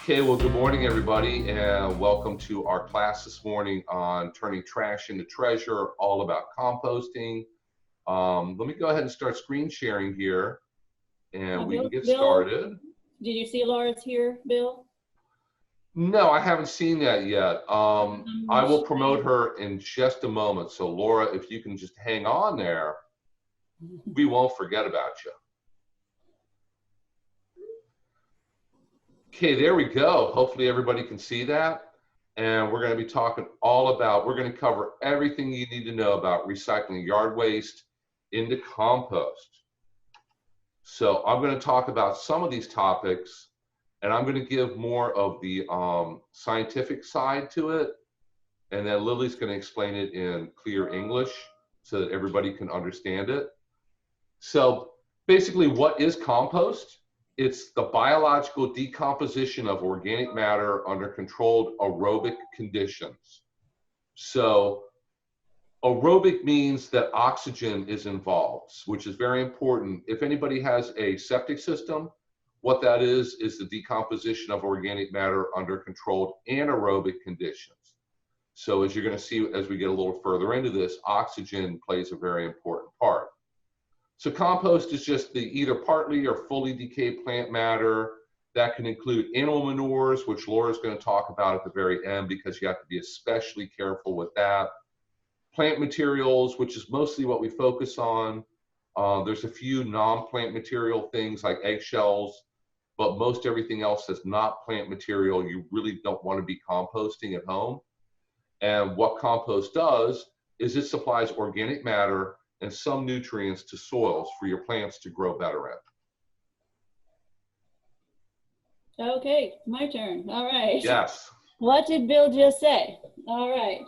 Okay, well, good morning, everybody, and welcome to our class this morning on turning trash into treasure, all about composting. Let me go ahead and start screen sharing here, and we can get started. Did you see Laura's here, Bill? No, I haven't seen that yet. I will promote her in just a moment. So, Laura, if you can just hang on there, we won't forget about you. Okay, there we go. Hopefully everybody can see that. And we're going to be talking all about, we're going to cover everything you need to know about recycling yard waste into compost. So I'm going to talk about some of these topics, and I'm going to give more of the scientific side to it. And then Lily's going to explain it in clear English so that everybody can understand it. So basically, what is compost? It's the biological decomposition of organic matter under controlled aerobic conditions. So aerobic means that oxygen is involved, which is very important. If anybody has a septic system, what that is the decomposition of organic matter under controlled anaerobic conditions. So as you're going to see as we get a little further into this, oxygen plays a very important part. So compost is just the either partly or fully decayed plant matter. That can include animal manures, which Laura's going to talk about at the very end because you have to be especially careful with that. Plant materials, which is mostly what we focus on. There's a few non-plant material things like eggshells, but most everything else that's not plant material, you really don't want to be composting at home. And what compost does is it supplies organic matter and some nutrients to soils for your plants to grow better in. Okay, my turn. All right. Yes. What did Bill just say? All right.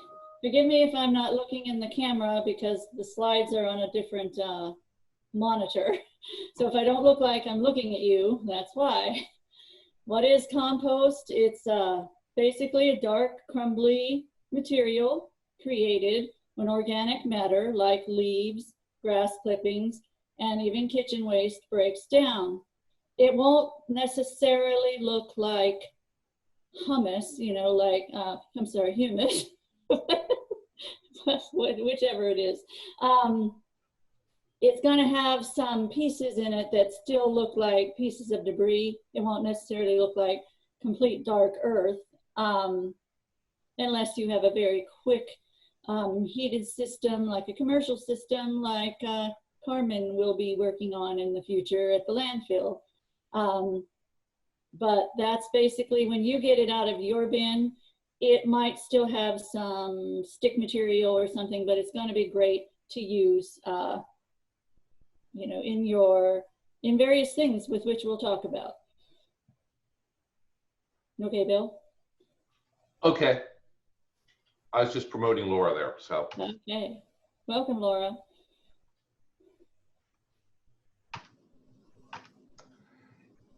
Forgive me if I'm not looking in the camera because the slides are on a different monitor. So if I don't look like I'm looking at you, that's why. What is compost? It's basically a dark, crumbly material created when organic matter like leaves, grass clippings, and even kitchen waste breaks down. It won't necessarily look like hummus, humus, whichever it is. It's going to have some pieces in it that still look like pieces of debris. It won't necessarily look like complete dark earth, unless you have a very quick heated system, like a commercial system, like Carmen will be working on in the future at the landfill. But that's basically when you get it out of your bin, it might still have some stick material or something, but it's going to be great to use, in various things with which we'll talk about. Okay, Bill? Okay. I was just promoting Laura there, so. Okay. Welcome, Laura.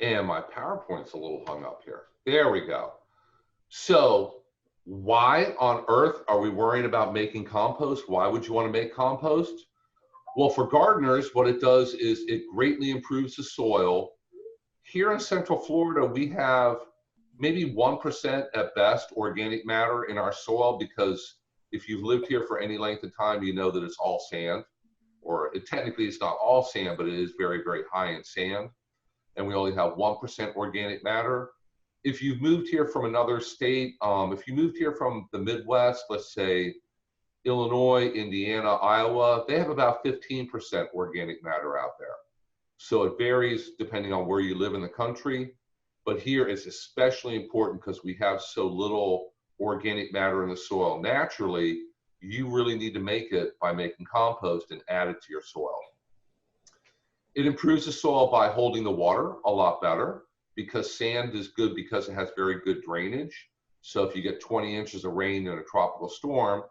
And my PowerPoint's a little hung up here. There we go. So why on earth are we worrying about making compost? Why would you want to make compost? Well, for gardeners, what it does is it greatly improves the soil. Here in Central Florida, we have maybe 1% at best organic matter in our soil, because if you've lived here for any length of time, you know that it's all sand, or technically it's not all sand, but it is very, very high in sand. And we only have 1% organic matter. If you've moved here from another state, if you moved here from the Midwest, let's say Illinois, Indiana, Iowa, they have about 15% organic matter out there. So it varies depending on where you live in the country. But here it's especially important because we have so little organic matter in the soil naturally. You really need to make it by making compost and add it to your soil. It improves the soil by holding the water a lot better, because sand is good because it has very good drainage. So if you get 20 inches of rain in a tropical storm,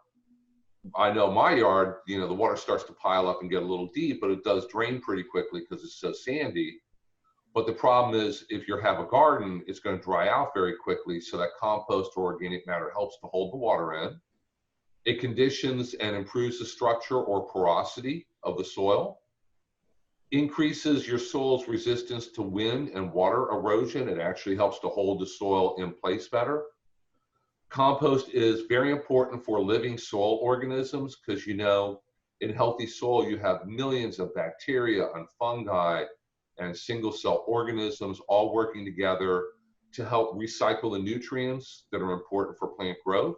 I know my yard, the water starts to pile up and get a little deep, but it does drain pretty quickly because it's so sandy. But the problem is, if you have a garden, it's going to dry out very quickly. So that compost or organic matter helps to hold the water in. It conditions and improves the structure or porosity of the soil. increases your soil's resistance to wind and water erosion. It actually helps to hold the soil in place better. Compost is very important for living soil organisms because, you know, in healthy soil, you have millions of bacteria and fungi and single cell organisms all working together to help recycle the nutrients that are important for plant growth.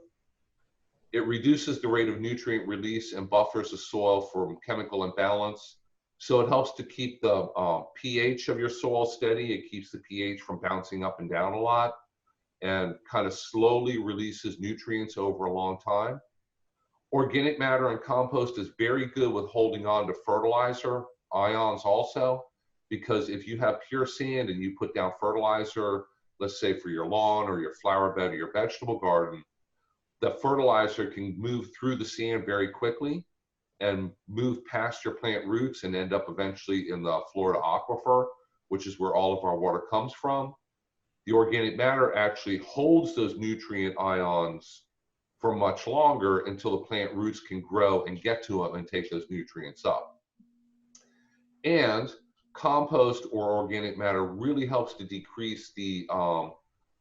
It reduces the rate of nutrient release and buffers the soil from chemical imbalance. So it helps to keep the pH of your soil steady. It keeps the pH from bouncing up and down a lot and kind of slowly releases nutrients over a long time. Organic matter and compost is very good with holding on to fertilizer ions also, because if you have pure sand and you put down fertilizer, let's say for your lawn or your flower bed or your vegetable garden, the fertilizer can move through the sand very quickly and move past your plant roots and end up eventually in the Florida aquifer, which is where all of our water comes from. The organic matter actually holds those nutrient ions for much longer until the plant roots can grow and get to them and take those nutrients up. And compost or organic matter really helps to decrease the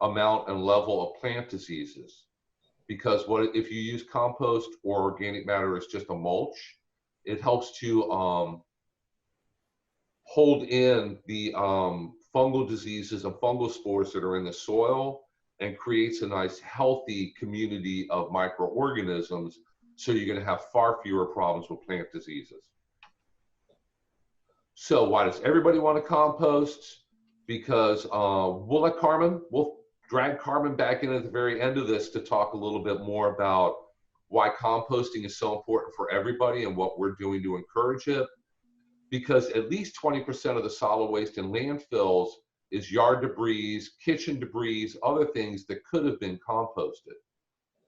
amount and level of plant diseases. Because if you use compost or organic matter as just a mulch, it helps to hold in the fungal diseases and fungal spores that are in the soil and creates a nice healthy community of microorganisms, so you're going to have far fewer problems with plant diseases. So why does everybody want to compost? Because we'll drag Carmen back in at the very end of this to talk a little bit more about why composting is so important for everybody and what we're doing to encourage it. Because at least 20% of the solid waste in landfills is yard debris, kitchen debris, other things that could have been composted.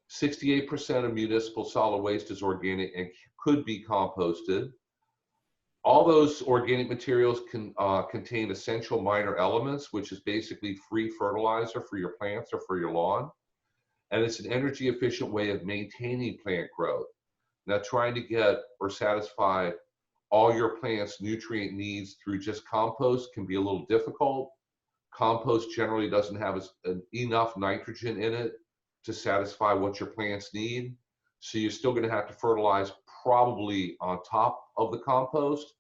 68% of municipal solid waste is organic and could be composted. All those organic materials can contain essential minor elements, which is basically free fertilizer for your plants or for your lawn. And it's an energy efficient way of maintaining plant growth. Now, trying to get or satisfy all your plants' nutrient needs through just compost can be a little difficult. Compost generally doesn't have enough nitrogen in it to satisfy what your plants need. So you're still going to have to fertilize probably on top of the compost,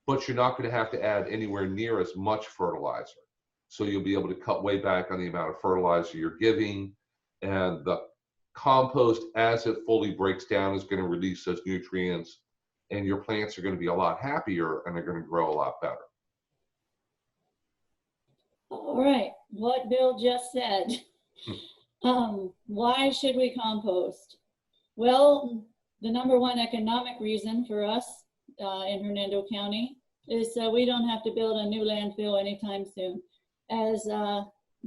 but you're not going to have to add anywhere near as much fertilizer. So you'll be able to cut way back on the amount of fertilizer you're giving. And the compost, as it fully breaks down, is going to release those nutrients, and your plants are going to be a lot happier and they're going to grow a lot better. All right, what Bill just said. Why should we compost? Well, the #1 economic reason for us in Hernando County is so we don't have to build a new landfill anytime soon. As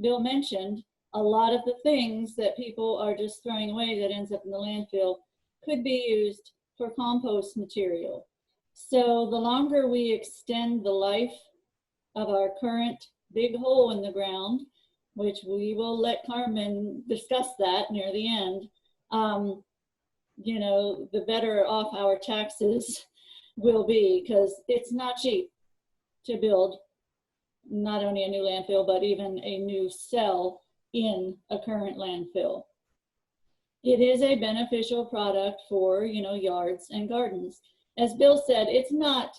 Bill mentioned, a lot of the things that people are just throwing away that ends up in the landfill could be used for compost material. So the longer we extend the life of our current big hole in the ground, which we will let Carmen discuss that near the end, you know, the better off our taxes will be, because it's not cheap to build not only a new landfill, but even a new cell in a current landfill. It is a beneficial product for, you know, yards and gardens. As Bill said, it's not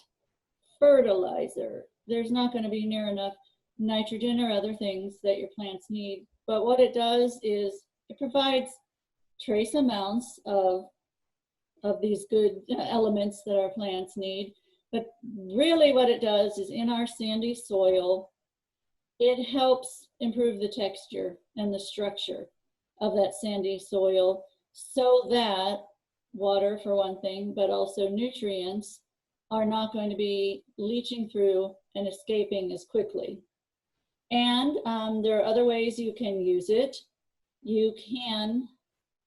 fertilizer. There's not going to be near enough nitrogen or other things that your plants need. But what it does is it provides trace amounts of these good elements that our plants need. But really what it does is, in our sandy soil, it helps improve the texture and the structure of that sandy soil, so that water, for one thing, but also nutrients, are not going to be leaching through and escaping as quickly. And there are other ways you can use it. You can,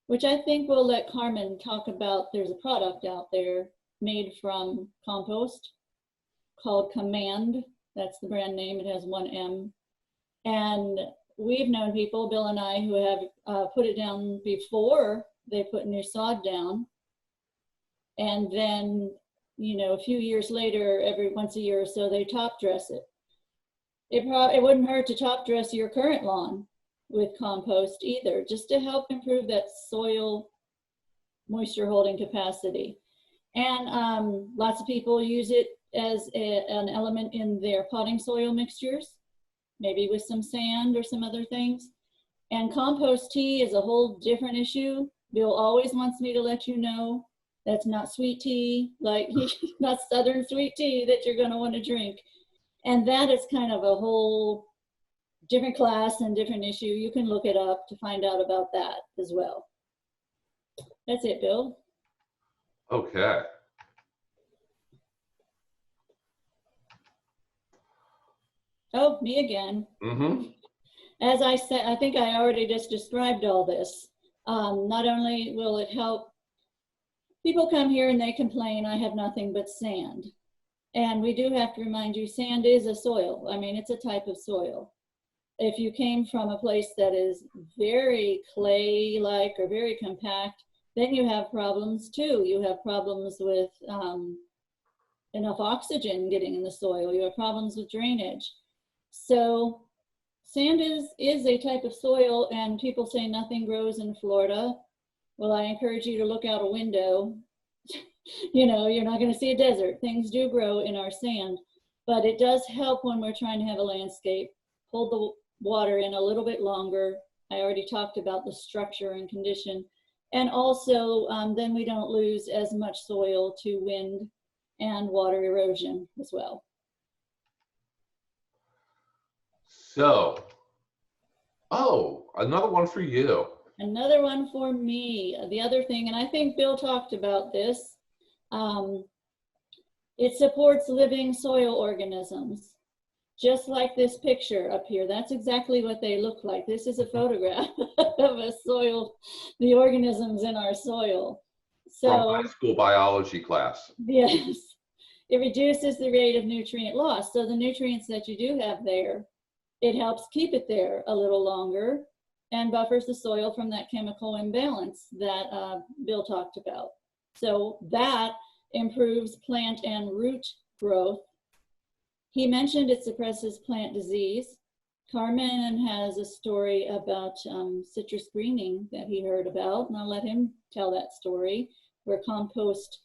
which I think we'll let Carmen talk about, there's a product out there made from compost called Command. That's the brand name. It has 1 M. And we've known people, Bill and I, who have put it down before they put new sod down. And then you know, a few years later, every once a year or so, they top dress it. It wouldn't hurt to top dress your current lawn with compost either, just to help improve that soil moisture holding capacity. And lots of people use it as an element in their potting soil mixtures, maybe with some sand or some other things. And compost tea is a whole different issue. Bill always wants me to let you know that's not sweet tea, like not Southern sweet tea that you're going to want to drink. And that is kind of a whole different class and different issue. You can look it up to find out about that as well. That's it, Bill. Okay. Oh, me again. Mm-hmm. As I said, I think I already just described all this. Not only will it help, people come here and they complain, I have nothing but sand. And we do have to remind you, sand is a soil. I mean, it's a type of soil. If you came from a place that is very clay-like or very compact, then you have problems too. You have problems with enough oxygen getting in the soil. You have problems with drainage. So sand is a type of soil, and people say nothing grows in Florida. Well, I encourage you to look out a window. You know, you're not going to see a desert. Things do grow in our sand, but it does help when we're trying to have a landscape, hold the water in a little bit longer. I already talked about the structure and condition. And also, then we don't lose as much soil to wind and water erosion as well. So, oh, another one for you. Another one for me. The other thing, and I think Bill talked about this, it supports living soil organisms. Just like this picture up here, that's exactly what they look like. This is a photograph of a soil, the organisms in our soil. So, from high school biology class. Yes, it reduces the rate of nutrient loss. So the nutrients that you do have there, it helps keep it there a little longer and buffers the soil from that chemical imbalance that Bill talked about. So that improves plant and root growth. He mentioned it suppresses plant disease. Carmen has a story about citrus greening that he heard about, and I'll let him tell that story, where compost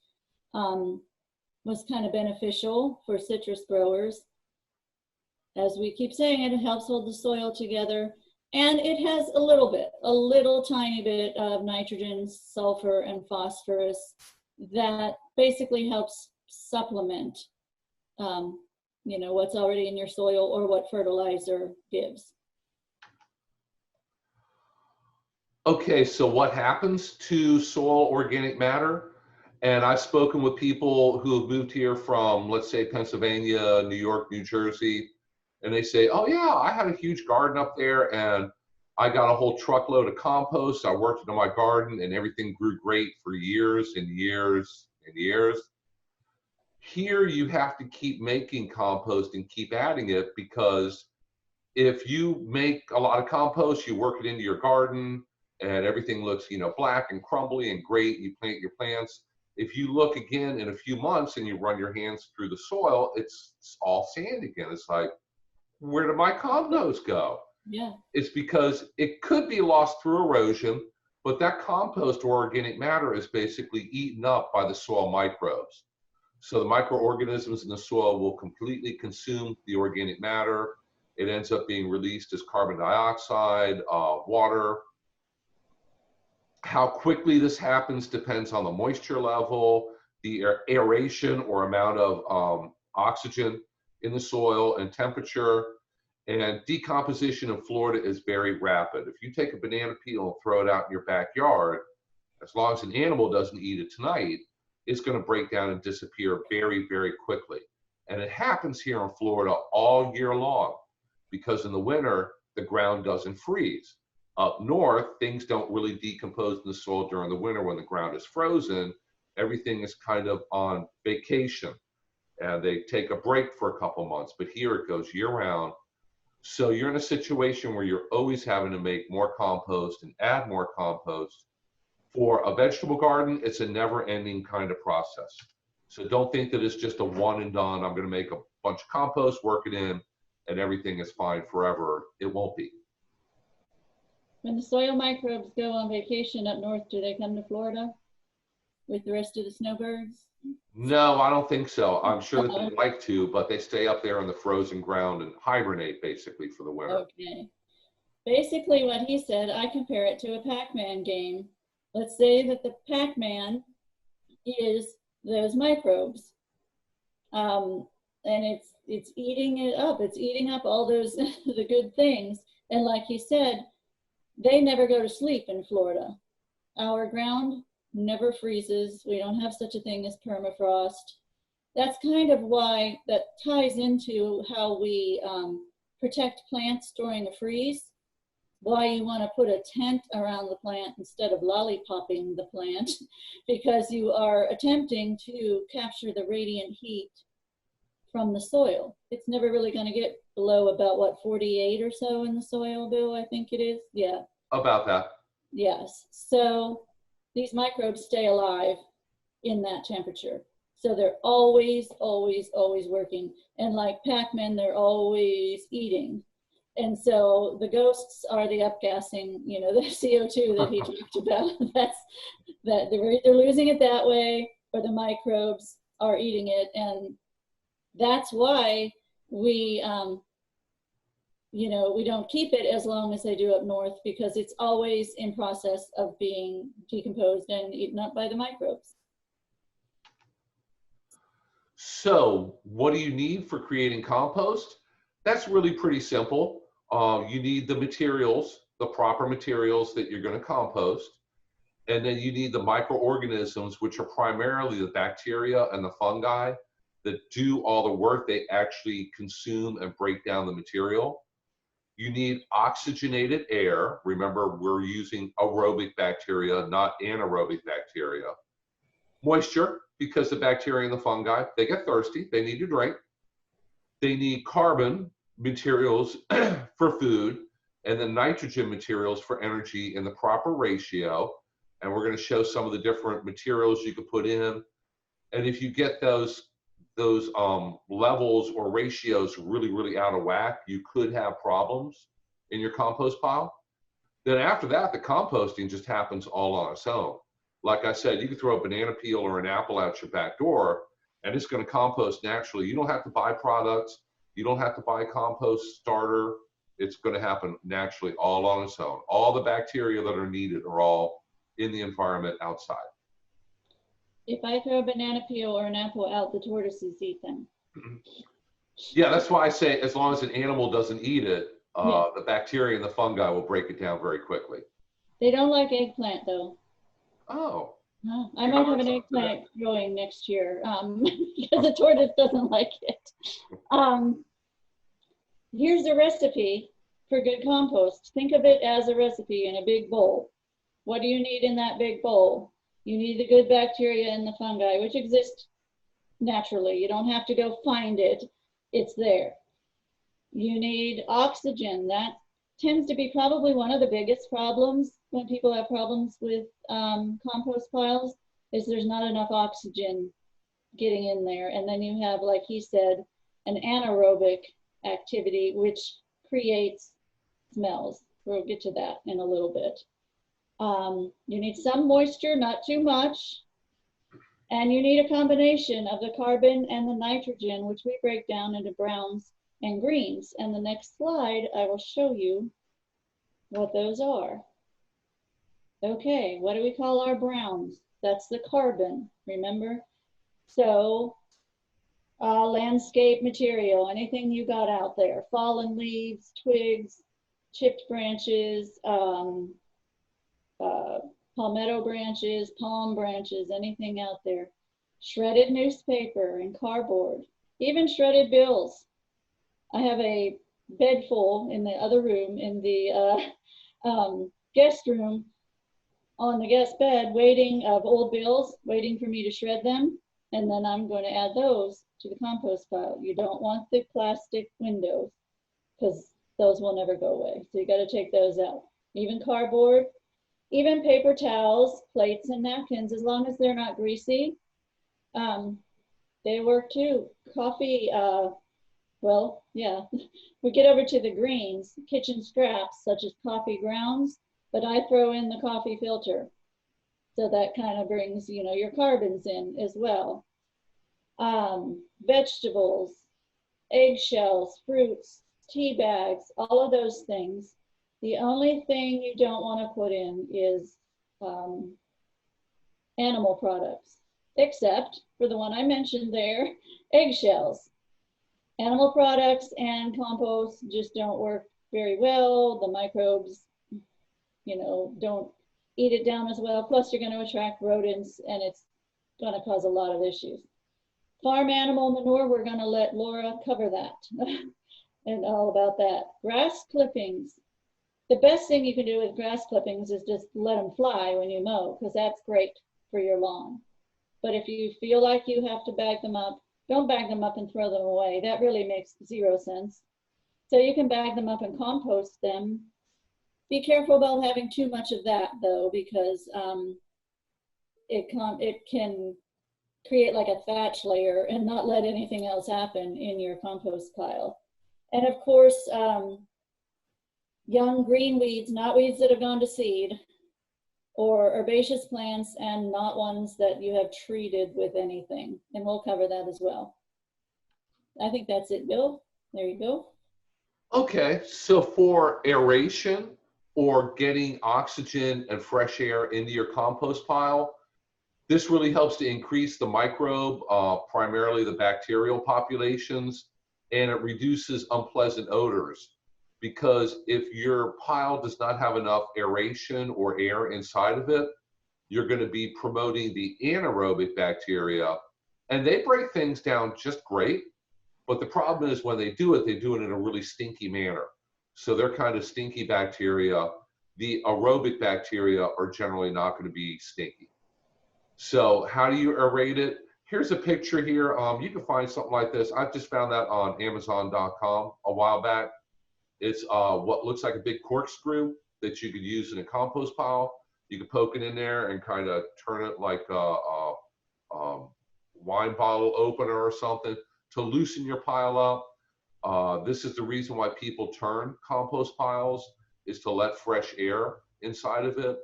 was kind of beneficial for citrus growers. As we keep saying, it helps hold the soil together, and it has a little tiny bit of nitrogen, sulfur, and phosphorus that basically helps supplement you know, what's already in your soil or what fertilizer gives. Okay, so what happens to soil organic matter? And I've spoken with people who have moved here from, let's say, Pennsylvania, New York, New Jersey, and they say, oh yeah, I had a huge garden up there and I got a whole truckload of compost. I worked into my garden and everything grew great for years and years and years. Here you have to keep making compost and keep adding it, because if you make a lot of compost, you work it into your garden and everything looks, you know, black and crumbly and great, you plant your plants. If you look again in a few months and you run your hands through the soil, it's all sand again. It's like, where did my compost go? Yeah. It's because it could be lost through erosion, but that compost or organic matter is basically eaten up by the soil microbes. So the microorganisms in the soil will completely consume the organic matter. It ends up being released as carbon dioxide, water. How quickly this happens depends on the moisture level, the aeration or amount of oxygen in the soil, and temperature. And decomposition in Florida is very rapid. If you take a banana peel and throw it out in your backyard, as long as an animal doesn't eat it tonight, it's going to break down and disappear very, very quickly. And it happens here in Florida all year long, because in the winter, the ground doesn't freeze. Up north, things don't really decompose in the soil during the winter when the ground is frozen. Everything is kind of on vacation and they take a break for a couple months, but here it goes year round. So you're in a situation where you're always having to make more compost and add more compost. For a vegetable garden, it's a never-ending kind of process. So don't think that it's just a one and done. I'm going to make a bunch of compost, work it in, and everything is fine forever. It won't be. When the soil microbes go on vacation up north, do they come to Florida with the rest of the snowbirds? No, I don't think so. I'm sure that they'd like to, but they stay up there on the frozen ground and hibernate basically for the winter. Okay. Basically what he said, I compare it to a Pac-Man game. Let's say that the Pac-Man is those microbes. And it's eating it up. It's eating up all those, the good things. And like he said, they never go to sleep in Florida. Our ground never freezes. We don't have such a thing as permafrost. That's kind of why that ties into how we protect plants during a freeze, why you want to put a tent around the plant instead of lollipopping the plant, because you are attempting to capture the radiant heat from the soil. It's never really going to get below about what, 48 or so in the soil, Bill, I think it is. Yeah. About that. Yes. So these microbes stay alive in that temperature. So they're always, always, always working. And like Pac-Man, they're always eating. And so the ghosts are the upgassing, you know, the CO2 that he talked about. That's that they're either losing it that way or the microbes are eating it. And that's why we, you know, we don't keep it as long as they do up north, because it's always in process of being decomposed and eaten up by the microbes. So what do you need for creating compost? That's really pretty simple. You need the materials, the proper materials that you're going to compost. And then you need the microorganisms, which are primarily the bacteria and the fungi that do all the work. They actually consume and break down the material. You need oxygenated air. Remember, we're using aerobic bacteria, not anaerobic bacteria. Moisture, because the bacteria and the fungi, they get thirsty, they need to drink. They need carbon materials for food, and then nitrogen materials for energy in the proper ratio. And we're going to show some of the different materials you could put in. And if you get those levels or ratios really, really out of whack, you could have problems in your compost pile. Then after that, the composting just happens all on its own. Like I said, you can throw a banana peel or an apple out your back door, and it's going to compost naturally. You don't have to buy products. You don't have to buy a compost starter. It's going to happen naturally all on its own. All the bacteria that are needed are all in the environment outside. If I throw a banana peel or an apple out, the tortoises eat them. Yeah, that's why I say as long as an animal doesn't eat it, the bacteria and the fungi will break it down very quickly. They don't like eggplant, though. Oh. No, I might have an eggplant growing next year because the tortoise doesn't like it. Here's a recipe for good compost. Think of it as a recipe in a big bowl. What do you need in that big bowl? You need the good bacteria and the fungi, which exist naturally. You don't have to go find it. It's there. You need oxygen. That tends to be probably one of the biggest problems when people have problems with compost piles, is there's not enough oxygen getting in there. And then you have, like he said, an anaerobic activity, which creates smells. We'll get to that in a little bit. You need some moisture, not too much. And you need a combination of the carbon and the nitrogen, which we break down into browns and greens. And the next slide, I will show you what those are. Okay, what do we call our browns? That's the carbon, remember? So, landscape material, anything you got out there, fallen leaves, twigs, chipped branches, palmetto branches, palm branches, anything out there. Shredded newspaper and cardboard, even shredded bills. I have a bed full in the other room, in the guest room, on the guest bed, waiting of old bills, waiting for me to shred them. And then I'm going to add those to the compost pile. You don't want the plastic windows because those will never go away. So you got to take those out. Even cardboard, even paper towels, plates and napkins, as long as they're not greasy. They work too. Coffee, well, yeah. We get over to the greens, kitchen scraps such as coffee grounds, but I throw in the coffee filter. So that kind of brings, you know, your carbons in as well. Vegetables, eggshells, fruits, tea bags, all of those things. The only thing you don't want to put in is animal products, except for the one I mentioned there, eggshells. Animal products and compost just don't work very well. The microbes, you know, don't eat it down as well. Plus, you're going to attract rodents, and it's going to cause a lot of issues. Farm animal manure, we're going to let Laura cover that and all about that. Grass clippings. The best thing you can do with grass clippings is just let them fly when you mow, because that's great for your lawn. But if you feel like you have to bag them up, don't bag them up and throw them away. That really makes zero sense. So you can bag them up and compost them. Be careful about having too much of that, though, because it can create like a thatch layer and not let anything else happen in your compost pile. And of course, young green weeds, not weeds that have gone to seed, or herbaceous plants, and not ones that you have treated with anything. And we'll cover that as well. I think that's it, Bill. There you go. Okay, so for aeration or getting oxygen and fresh air into your compost pile, this really helps to increase the microbe, primarily the bacterial populations, and it reduces unpleasant odors. Because if your pile does not have enough aeration or air inside of it, you're going to be promoting the anaerobic bacteria, and they break things down just great. But the problem is when they do it in a really stinky manner. So they're kind of stinky bacteria. The aerobic bacteria are generally not going to be stinky. So how do you aerate it? Here's a picture here. You can find something like this. I just found that on Amazon.com a while back. It's what looks like a big corkscrew that you could use in a compost pile. You can poke it in there and kind of turn it like a wine bottle opener or something to loosen your pile up. This is the reason why people turn compost piles, is to let fresh air inside of it.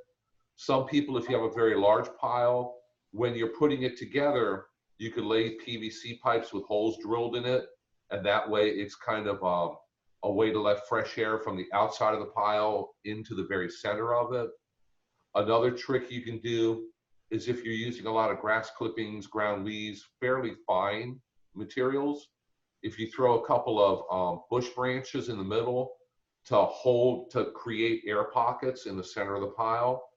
Some people, if you have a very large pile, when you're putting it together, you can lay PVC pipes with holes drilled in it, and that way it's kind of a way to let fresh air from the outside of the pile into the very center of it. Another trick you can do is if you're using a lot of grass clippings, ground leaves, fairly fine materials, if you throw a couple of bush branches in the middle to create air pockets in the center of the pile,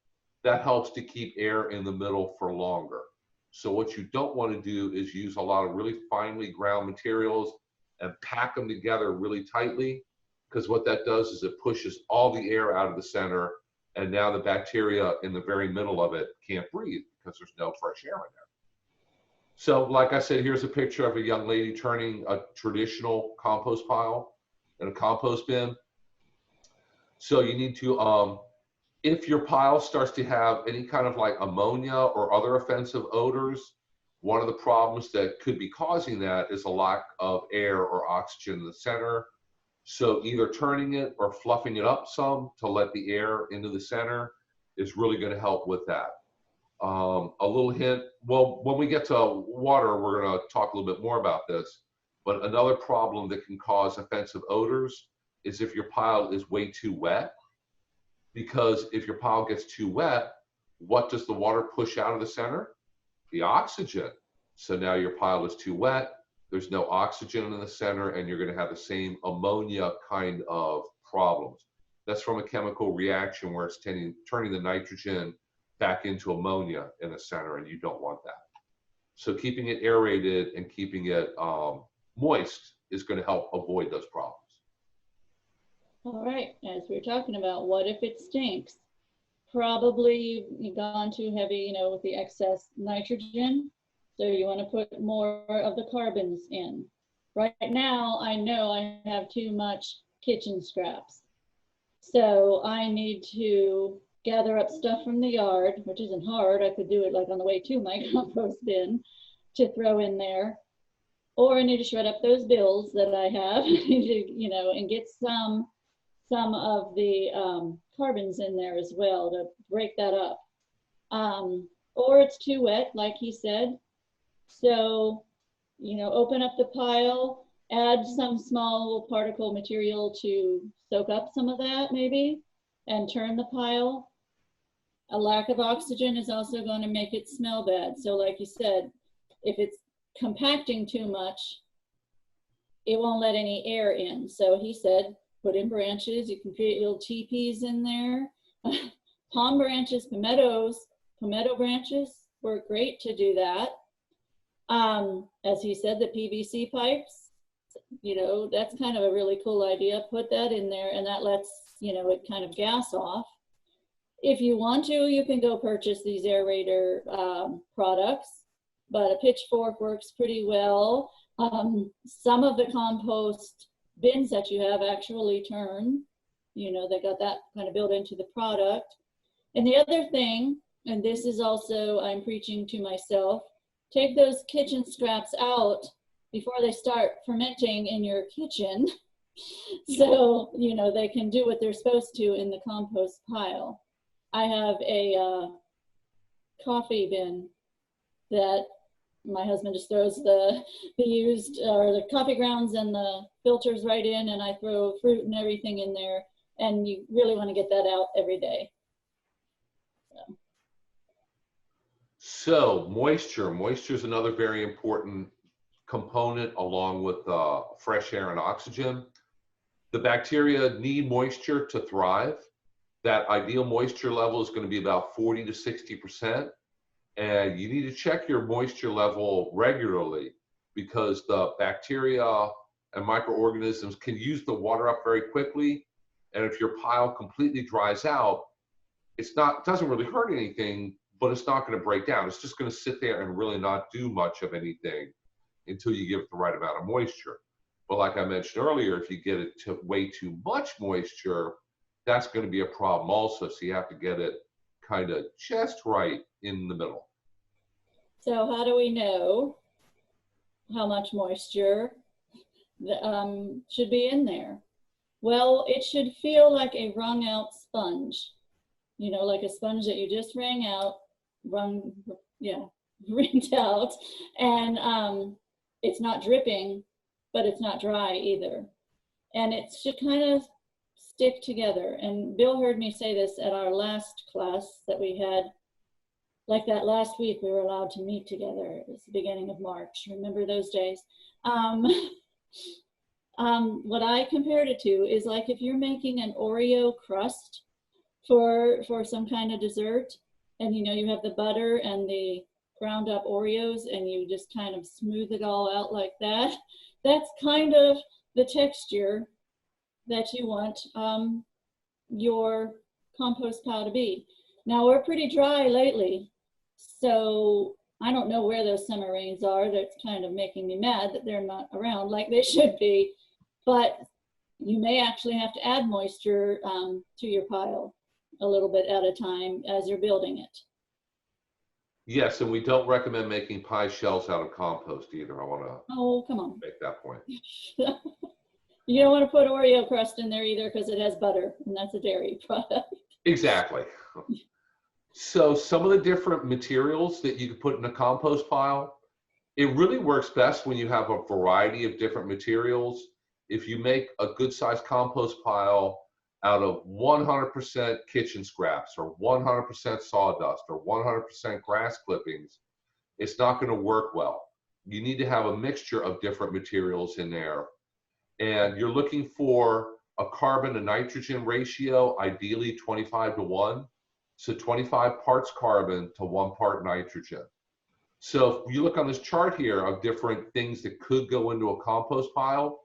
that helps to keep air in the middle for longer. So what you don't want to do is use a lot of really finely ground materials and pack them together really tightly, because what that does is it pushes all the air out of the center, and now the bacteria in the very middle of it can't breathe because there's no fresh air in there. So like I said, here's a picture of a young lady turning a traditional compost pile in a compost bin. So you need to, if your pile starts to have any kind of like ammonia or other offensive odors, one of the problems that could be causing that is a lack of air or oxygen in the center. So either turning it or fluffing it up some to let the air into the center is really going to help with that. A little hint, well, when we get to water, we're going to talk a little bit more about this, but another problem that can cause offensive odors is if your pile is way too wet. Because if your pile gets too wet, what does the water push out of the center? The oxygen. So now your pile is too wet, there's no oxygen in the center, and you're going to have the same ammonia kind of problems. That's from a chemical reaction where it's turning the nitrogen back into ammonia in the center, and you don't want that. So keeping it aerated and keeping it moist is going to help avoid those problems. All right, as we're talking about, what if it stinks? Probably you've gone too heavy, you know, with the excess nitrogen. So you want to put more of the carbons in. Right now, I know I have too much kitchen scraps. So I need to gather up stuff from the yard, which isn't hard. I could do it like on the way to my compost bin to throw in there. or I need to shred up those bills that I have, you know, and get some of the carbons in there as well to break that up. Or it's too wet, like he said. So, you know, open up the pile, add some small particle material to soak up some of that maybe, and turn the pile. A lack of oxygen is also going to make it smell bad. So like you said, if it's compacting too much, it won't let any air in. So he said, put in branches. You can create little teepees in there. Palm branches, palmetto branches work great to do that. As he said, the PVC pipes, you know, that's kind of a really cool idea. Put that in there and that lets, you know, it kind of gas off. If you want to, you can go purchase these aerator products, but a pitchfork works pretty well. Some of the compost bins that you have actually turn, you know, they got that kind of built into the product. And the other thing, and this is also, I'm preaching to myself, take those kitchen scraps out before they start fermenting in your kitchen. So, you know, they can do what they're supposed to in the compost pile. I have a coffee bin that my husband just throws the used or the coffee grounds and the filters right in, and I throw fruit and everything in there, and you really want to get that out every day. So moisture is another very important component along with fresh air and oxygen. The bacteria need moisture to thrive. That ideal moisture level is going to be about 40 to 60%. And you need to check your moisture level regularly because the bacteria and microorganisms can use the water up very quickly. And if your pile completely dries out, it doesn't really hurt anything, but it's not going to break down. It's just going to sit there and really not do much of anything until you give it the right amount of moisture. But like I mentioned earlier, if you get it to way too much moisture, that's going to be a problem also. So you have to get it kind of just right in the middle. So how do we know how much moisture should be in there? Well, it should feel like a wrung out sponge, you know, like a sponge that you just wringed out, and it's not dripping, but it's not dry either. And it should kind of stick together. And Bill heard me say this at our last class that we had. Like that last week, we were allowed to meet together. It was the beginning of March. Remember those days? What I compared it to is like if you're making an Oreo crust for some kind of dessert, and you know you have the butter and the ground up Oreos, and you just kind of smooth it all out like that. That's kind of the texture that you want your compost pile to be. Now we're pretty dry lately, so I don't know where those summer rains are. That's kind of making me mad that they're not around like they should be, but you may actually have to add moisture to your pile a little bit at a time as you're building it. Yes, and we don't recommend making pie shells out of compost either. I want to make that point. You don't want to put Oreo crust in there either because it has butter, and that's a dairy product. Exactly. So some of the different materials that you can put in a compost pile, it really works best when you have a variety of different materials. If you make a good sized compost pile out of 100% kitchen scraps or 100% sawdust or 100% grass clippings, it's not going to work well. You need to have a mixture of different materials in there. And you're looking for a carbon to nitrogen ratio, ideally 25:1. So 25 parts carbon to 1 part nitrogen. So if you look on this chart here of different things that could go into a compost pile,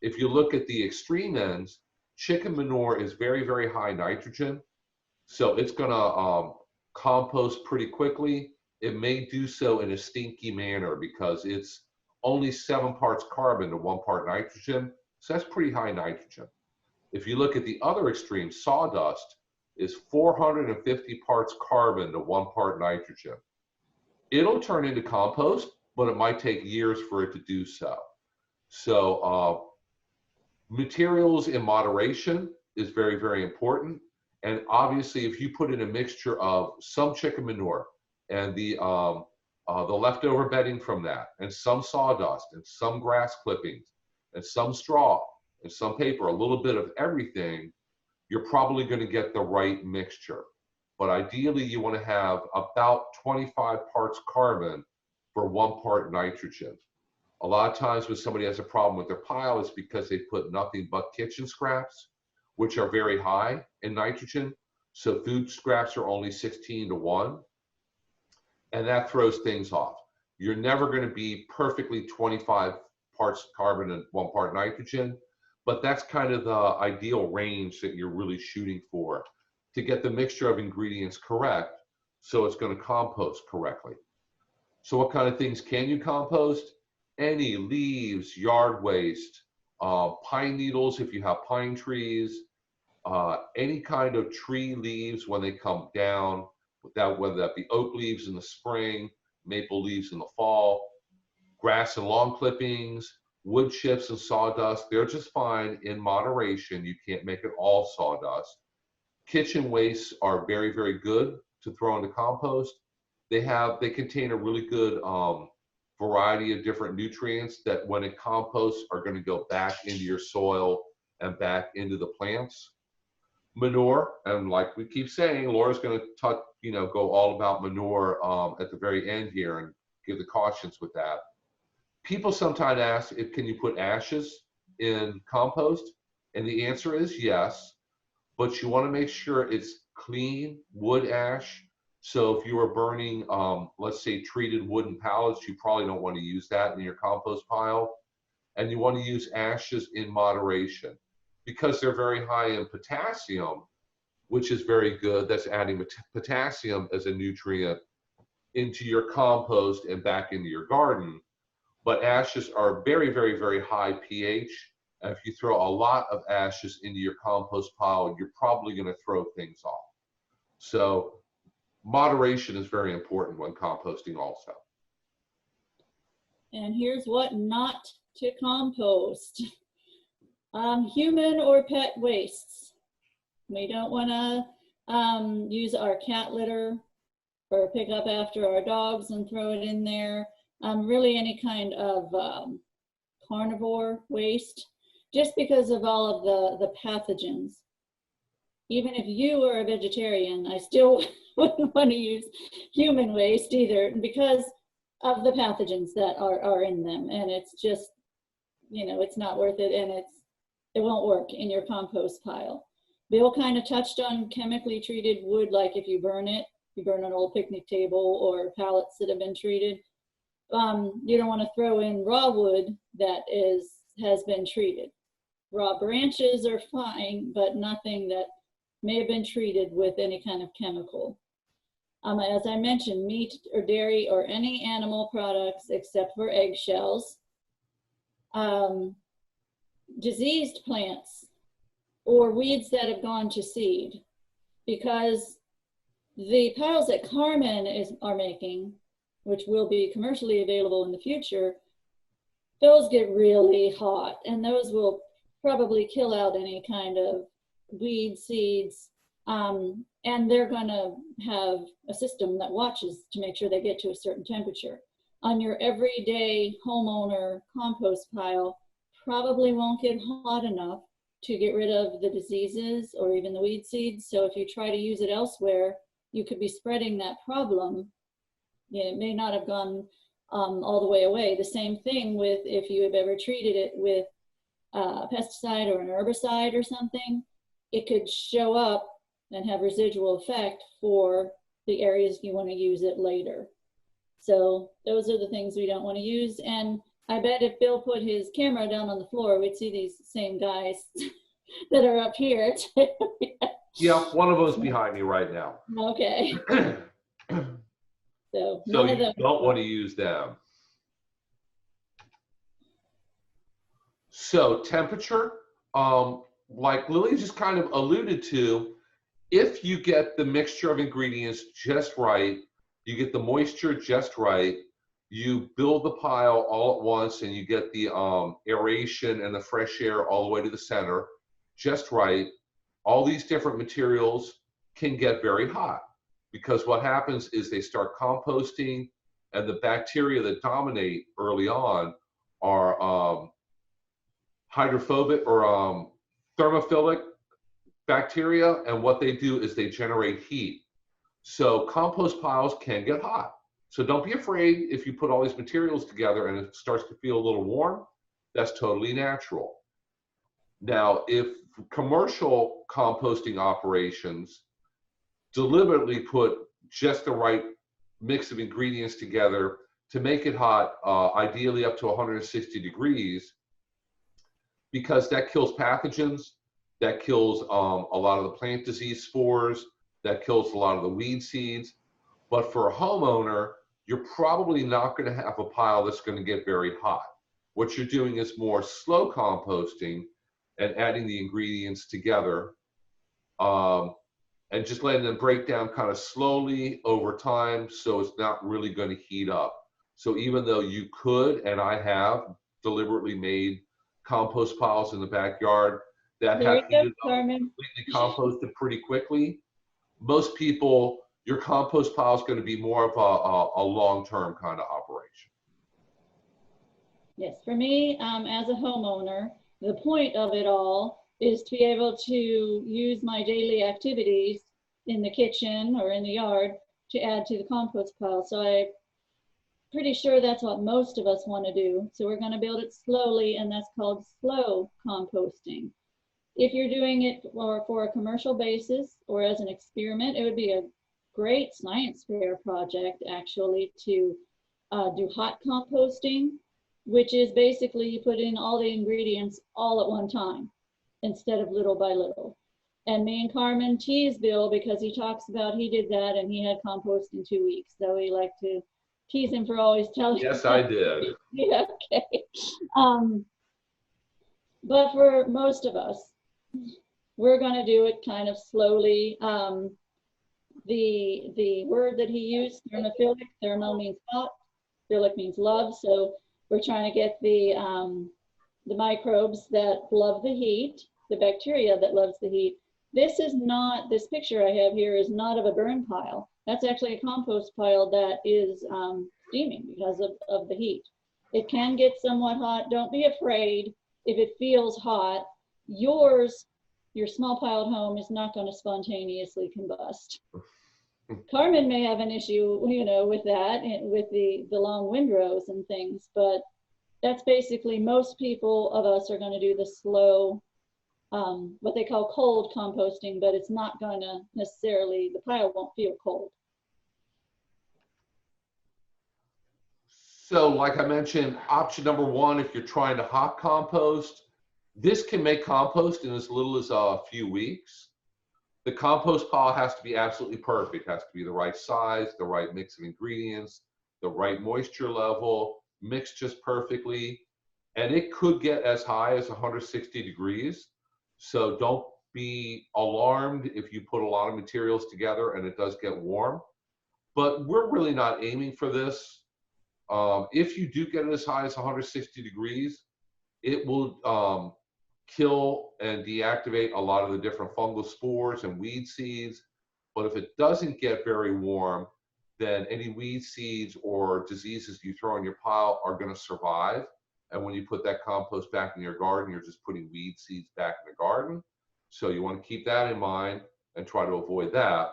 if you look at the extreme ends, chicken manure is very, very high nitrogen. So it's going to compost pretty quickly. It may do so in a stinky manner because it's only 7 parts carbon to 1 part nitrogen. So that's pretty high nitrogen. If you look at the other extreme, sawdust is 450 parts carbon to 1 part nitrogen. It'll turn into compost, but it might take years for it to do so. So materials in moderation is very, very important. And obviously, if you put in a mixture of some chicken manure and the leftover bedding from that, and some sawdust, and some grass clippings, and some straw, and some paper, a little bit of everything, you're probably going to get the right mixture. But ideally, you want to have about 25 parts carbon for 1 part nitrogen. A lot of times when somebody has a problem with their pile, it's because they put nothing but kitchen scraps, which are very high in nitrogen. So food scraps are only 16:1, and that throws things off. You're never going to be perfectly 25 parts carbon and 1 part nitrogen, but that's kind of the ideal range that you're really shooting for to get the mixture of ingredients correct, so it's going to compost correctly. So what kind of things can you compost? Any leaves, yard waste, pine needles if you have pine trees, any kind of tree leaves when they come down, whether that be oak leaves in the spring, maple leaves in the fall, grass and lawn clippings, wood chips and sawdust, they're just fine in moderation. You can't make it all sawdust. Kitchen wastes are very, very good to throw into compost. They contain a really good variety of different nutrients that when it composts are going to go back into your soil and back into the plants. Manure, and like we keep saying, Laura's going to go all about manure at the very end here and give the cautions with that. People sometimes ask, can you put ashes in compost? And the answer is yes, but you want to make sure it's clean wood ash. So if you are burning, let's say, treated wooden pallets, you probably don't want to use that in your compost pile. And you want to use ashes in moderation because they're very high in potassium, which is very good. That's adding potassium as a nutrient into your compost and back into your garden. But ashes are very, very, very high pH. And if you throw a lot of ashes into your compost pile, you're probably going to throw things off. So moderation is very important when composting also. And here's what not to compost. Human or pet wastes. We don't want to use our cat litter or pick up after our dogs and throw it in there. Really any kind of carnivore waste, just because of all of the pathogens. Even if you are a vegetarian, I still wouldn't want to use human waste either because of the pathogens that are in them. And it's just, it's not worth it, and it won't work in your compost pile. Bill kind of touched on chemically treated wood, like if you burn it, you burn an old picnic table or pallets that have been treated. You don't want to throw in raw wood that has been treated. Raw branches are fine, but nothing that may have been treated with any kind of chemical. As I mentioned, meat or dairy or any animal products except for eggshells. Diseased plants or weeds that have gone to seed, because the piles that Carmen are making, which will be commercially available in the future, those get really hot, and those will probably kill out any kind of weed seeds, and they're going to have a system that watches to make sure they get to a certain temperature. On your everyday homeowner compost pile, probably won't get hot enough to get rid of the diseases or even the weed seeds. So if you try to use it elsewhere, you could be spreading that problem. It may not have gone all the way away. The same thing with if you have ever treated it with a pesticide or an herbicide or something, it could show up and have residual effect for the areas you want to use it later. So those are the things we don't want to use. And I bet if Bill put his camera down on the floor, we'd see these same guys that are up here. Yeah, one of them's behind me right now. Okay. So you don't want to use them. So temperature, like Lily just kind of alluded to, if you get the mixture of ingredients just right, you get the moisture just right, you build the pile all at once and you get the aeration and the fresh air all the way to the center just right. All these different materials can get very hot because what happens is they start composting, and the bacteria that dominate early on are hydrophobic or thermophilic bacteria, and what they do is they generate heat. So compost piles can get hot. So don't be afraid if you put all these materials together and it starts to feel a little warm. That's totally natural. Now, if commercial composting operations deliberately put just the right mix of ingredients together to make it hot, ideally up to 160 degrees, because that kills pathogens, that kills a lot of the plant disease spores, that kills a lot of the weed seeds. But for a homeowner, you're probably not going to have a pile that's going to get very hot. What you're doing is more slow composting and adding the ingredients together, and just letting them break down kind of slowly over time, so it's not really going to heat up. So even though you could, and I have deliberately made compost piles in the backyard that have heated up and completely composted pretty quickly, most people, your compost pile is going to be more of a long-term kind of operation. Yes, for me, as a homeowner, the point of it all is to be able to use my daily activities in the kitchen or in the yard to add to the compost pile. So I'm pretty sure that's what most of us want to do. So we're going to build it slowly, and that's called slow composting. If you're doing it for a commercial basis or as an experiment, it would be a great science fair project actually to do hot composting, which is basically you put in all the ingredients all at one time instead of little by little. And me and Carmen tease Bill because he talks about he did that and he had compost in 2 weeks. So we like to tease him for always telling. Yes, I did. Yeah, okay. But for most of us, we're going to do it kind of slowly. The word that he used, thermophilic, thermo means hot, philic means love. So we're trying to get the microbes that love the heat, the bacteria that loves the heat. This is not, this picture I have here is not of a burn pile. That's actually a compost pile that is steaming because of the heat. It can get somewhat hot. Don't be afraid if it feels hot. Your small pile at home is not going to spontaneously combust. Carmen may have an issue, with that, with the long windrows and things, but that's basically most people of us are going to do the slow, what they call cold composting, but it's not going to necessarily, the pile won't feel cold. So like I mentioned, option number one, if you're trying to hot compost, this can make compost in as little as a few weeks. The compost pile has to be absolutely perfect. It has to be the right size, the right mix of ingredients, the right moisture level, mixed just perfectly. And it could get as high as 160 degrees. So don't be alarmed if you put a lot of materials together and it does get warm. But we're really not aiming for this. If you do get it as high as 160 degrees, it will kill and deactivate a lot of the different fungal spores and weed seeds. But if it doesn't get very warm, then any weed seeds or diseases you throw in your pile are going to survive. And when you put that compost back in your garden, you're just putting weed seeds back in the garden. So you want to keep that in mind and try to avoid that.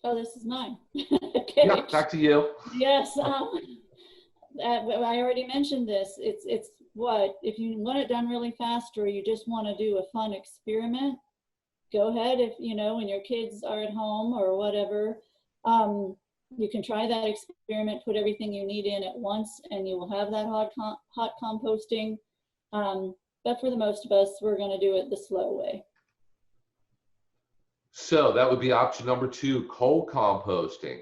Oh, this is mine. Okay. Yeah, back to you. Yes. I already mentioned this. It's what, if you want it done really fast or you just want to do a fun experiment, go ahead. If when your kids are at home or whatever, you can try that experiment, put everything you need in at once, and you will have that hot composting. But for the most of us, we're going to do it the slow way. So that would be option number two, cold composting.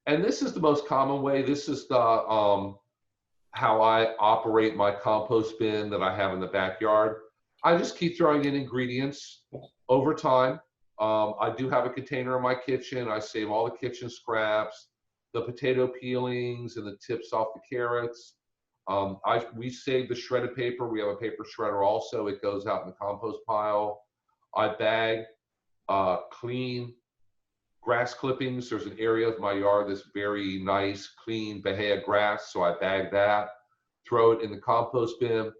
And this is the most common way. This is the how I operate my compost bin that I have in the backyard. I just keep throwing in ingredients over time. I do have a container in my kitchen. I save all the kitchen scraps, the potato peelings and the tips off the carrots. We save the shredded paper. We have a paper shredder also. It goes out in the compost pile. I bag clean grass clippings. There's an area of my yard that's very nice, clean Bahia grass, so I bag that, throw it in the compost bin.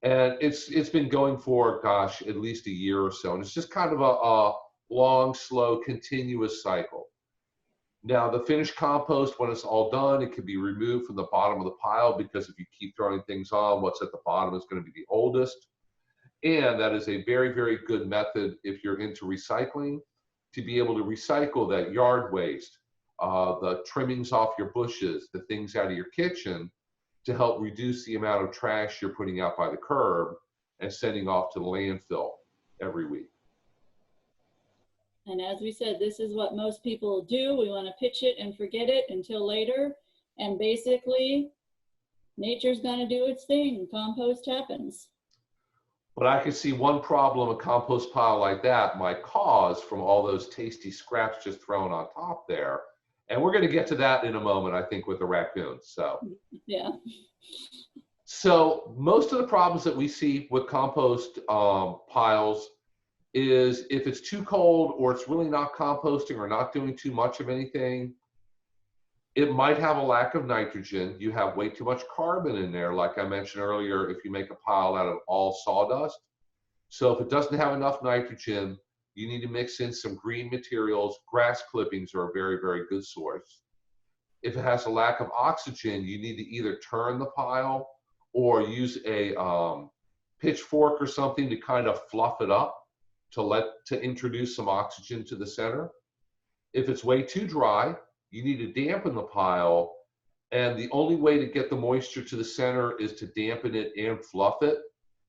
And it's been going for, gosh, at least a year or so. And it's just kind of a long, slow, continuous cycle. Now, the finished compost, when it's all done, it can be removed from the bottom of the pile, because if you keep throwing things on, what's at the bottom is going to be the oldest. And that is a very, very good method if you're into recycling, to be able to recycle that yard waste, the trimmings off your bushes, the things out of your kitchen, to help reduce the amount of trash you're putting out by the curb and sending off to the landfill every week. And as we said, this is what most people do. We want to pitch it and forget it until later. And basically, nature's going to do its thing. Compost happens. But I can see one problem a compost pile like that might cause from all those tasty scraps just thrown on top there. And we're going to get to that in a moment, I think, with the raccoons. So, yeah. So most of the problems that we see with compost piles is if it's too cold, or it's really not composting, or not doing too much of anything. It might have a lack of nitrogen. You have way too much carbon in there, like I mentioned earlier, if you make a pile out of all sawdust. So if it doesn't have enough nitrogen, you need to mix in some green materials. Grass clippings are a very, very good source. If it has a lack of oxygen, you need to either turn the pile or use a pitchfork or something to kind of fluff it up to introduce some oxygen to the center. If it's way too dry, you need to dampen the pile, and the only way to get the moisture to the center is to dampen it and fluff it,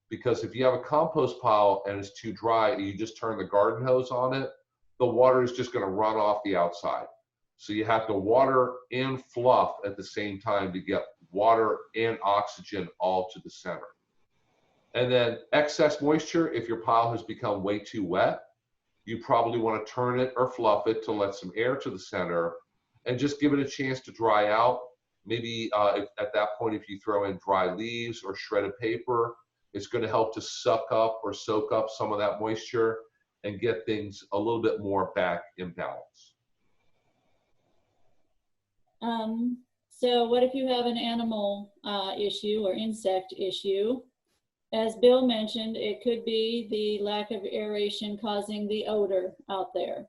because if you have a compost pile and it's too dry and you just turn the garden hose on it, the water is just going to run off the outside. So you have to water and fluff at the same time to get water and oxygen all to the center. And then excess moisture, if your pile has become way too wet, you probably want to turn it or fluff it to let some air to the center and just give it a chance to dry out. Maybe at that point, if you throw in dry leaves or shredded paper, it's going to help to suck up or soak up some of that moisture and get things a little bit more back in balance. So what if you have an animal issue or insect issue? As Bill mentioned, it could be the lack of aeration causing the odor out there.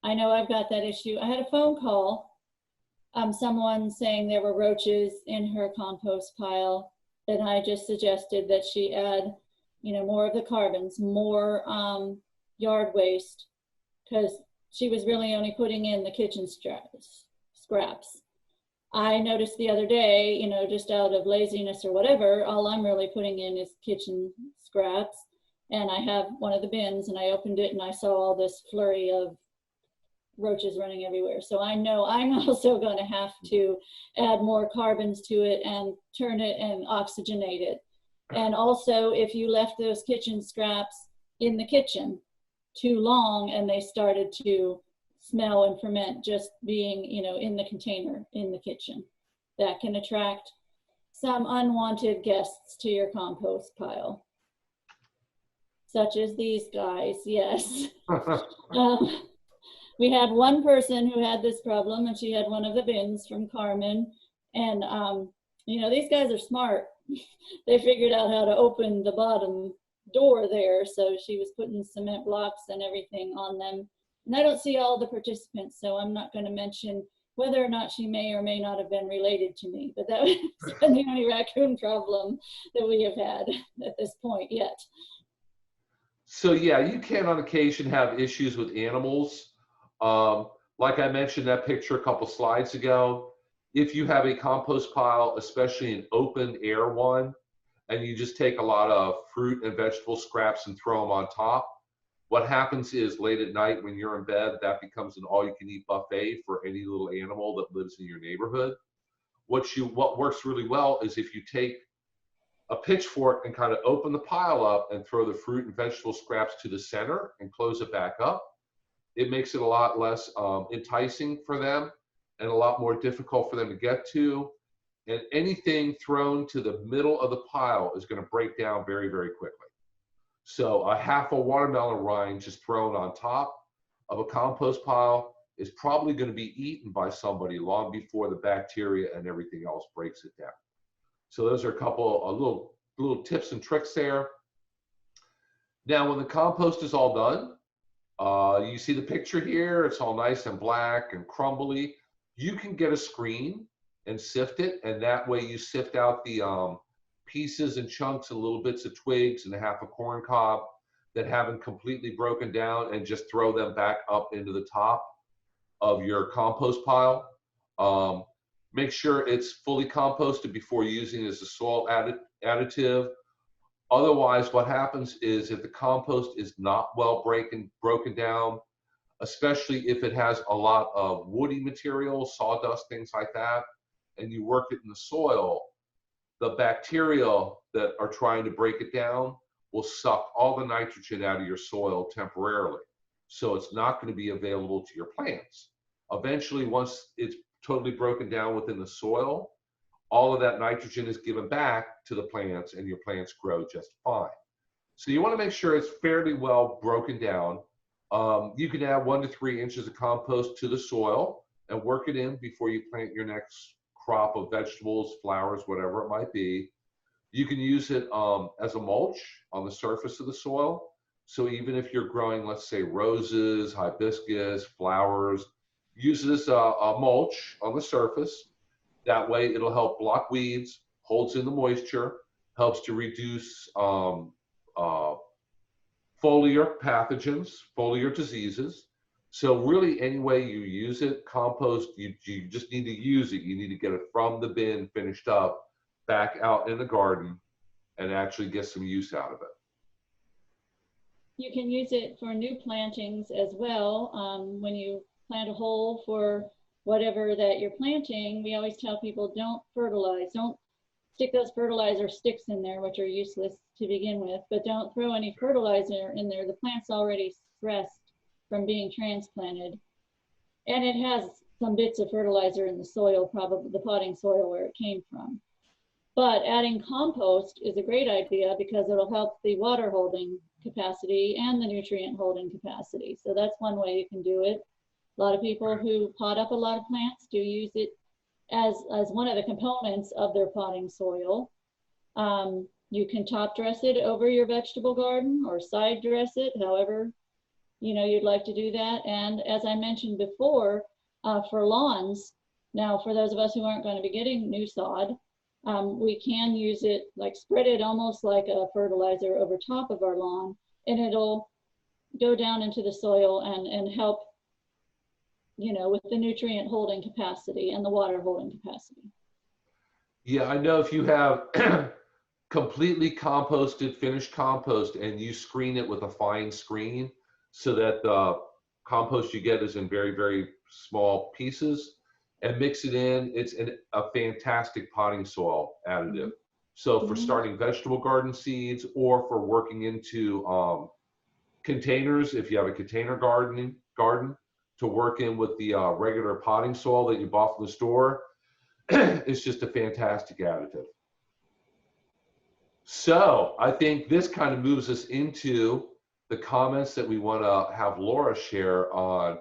I know I've got that issue. I had a phone call, someone saying there were roaches in her compost pile, and I just suggested that she add, more of the carbons, more yard waste, because she was really only putting in the kitchen scraps. I noticed the other day, just out of laziness or whatever, all I'm really putting in is kitchen scraps. And I have one of the bins, and I opened it and I saw all this flurry of roaches running everywhere. So I know I'm also going to have to add more carbons to it and turn it and oxygenate it. And also, if you left those kitchen scraps in the kitchen too long and they started to smell and ferment just being, in the container in the kitchen, that can attract some unwanted guests to your compost pile, such as these guys. Yes. We had one person who had this problem, and she had one of the bins from Carmen, and these guys are smart. They figured out how to open the bottom door there, so she was putting cement blocks and everything on them. And I don't see all the participants, so I'm not going to mention whether or not she may or may not have been related to me, but that was the only raccoon problem that we have had at this point yet. So yeah, you can on occasion have issues with animals. Like I mentioned that picture a couple slides ago, if you have a compost pile, especially an open air one, and you just take a lot of fruit and vegetable scraps and throw them on top, what happens is late at night when you're in bed, that becomes an all-you-can-eat buffet for any little animal that lives in your neighborhood. What works really well is if you take a pitchfork and kind of open the pile up and throw the fruit and vegetable scraps to the center and close it back up. it makes it a lot less enticing for them and a lot more difficult for them to get to. And anything thrown to the middle of the pile is going to break down very, very quickly. So a half a watermelon rind just thrown on top of a compost pile is probably going to be eaten by somebody long before the bacteria and everything else breaks it down. So those are a couple of little tips and tricks there. Now, when the compost is all done, you see the picture here, it's all nice and black and crumbly. You can get a screen and sift it, and that way you sift out the pieces and chunks and little bits of twigs and a half a corn cob that haven't completely broken down, and just throw them back up into the top of your compost pile. Make sure it's fully composted before using it as a soil additive. Otherwise, what happens is if the compost is not well broken down, especially if it has a lot of woody material, sawdust, things like that, and you work it in the soil, the bacteria that are trying to break it down will suck all the nitrogen out of your soil temporarily. So it's not going to be available to your plants. Eventually, once it's totally broken down within the soil, all of that nitrogen is given back to the plants, and your plants grow just fine. So you want to make sure it's fairly well broken down. You can add 1 to 3 inches of compost to the soil and work it in before you plant your next crop of vegetables, flowers, whatever it might be. You can use it as a mulch on the surface of the soil. So even if you're growing, let's say, roses, hibiscus, flowers, use it as a mulch on the surface. That way it'll help block weeds, holds in the moisture, helps to reduce foliar pathogens, foliar diseases. So really, any way you use it, compost, you just need to use it. You need to get it from the bin, finished up, back out in the garden, and actually get some use out of it. You can use it for new plantings as well. When you plant a hole for whatever that you're planting, we always tell people don't fertilize. Don't stick those fertilizer sticks in there, which are useless to begin with, but don't throw any fertilizer in there. The plant's already stressed from being transplanted. And it has some bits of fertilizer in the soil, probably the potting soil where it came from. But adding compost is a great idea because it'll help the water holding capacity and the nutrient holding capacity. So that's one way you can do it. A lot of people who pot up a lot of plants do use it as one of the components of their potting soil. You can top dress it over your vegetable garden or side dress it, however you'd like to do that. And as I mentioned before, for lawns, now for those of us who aren't going to be getting new sod, we can use it, like spread it almost like a fertilizer over top of our lawn, and it'll go down into the soil and help with the nutrient holding capacity and the water holding capacity. Yeah, I know if you have completely composted, finished compost, and you screen it with a fine screen so that the compost you get is in very, very small pieces, and mix it in, it's a fantastic potting soil additive. So for starting vegetable garden seeds, or for working into containers, if you have a container garden, to work in with the regular potting soil that you bought from the store, it's just a fantastic additive. So I think this kind of moves us into the comments that we want to have Laura share on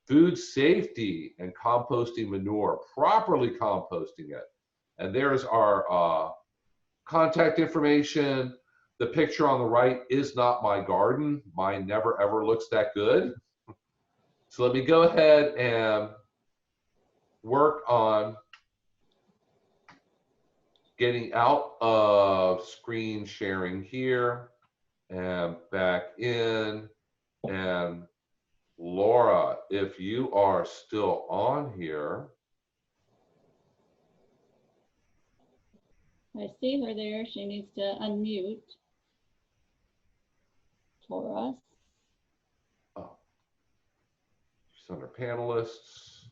food safety and composting manure, properly composting it. And there's our contact information. The picture on the right is not my garden. Mine never ever looks that good. So let me go ahead and work on getting out of screen sharing here and back in. And Laura, if you are still on here. I see her there. She needs to unmute for us. Oh, she's under panelists.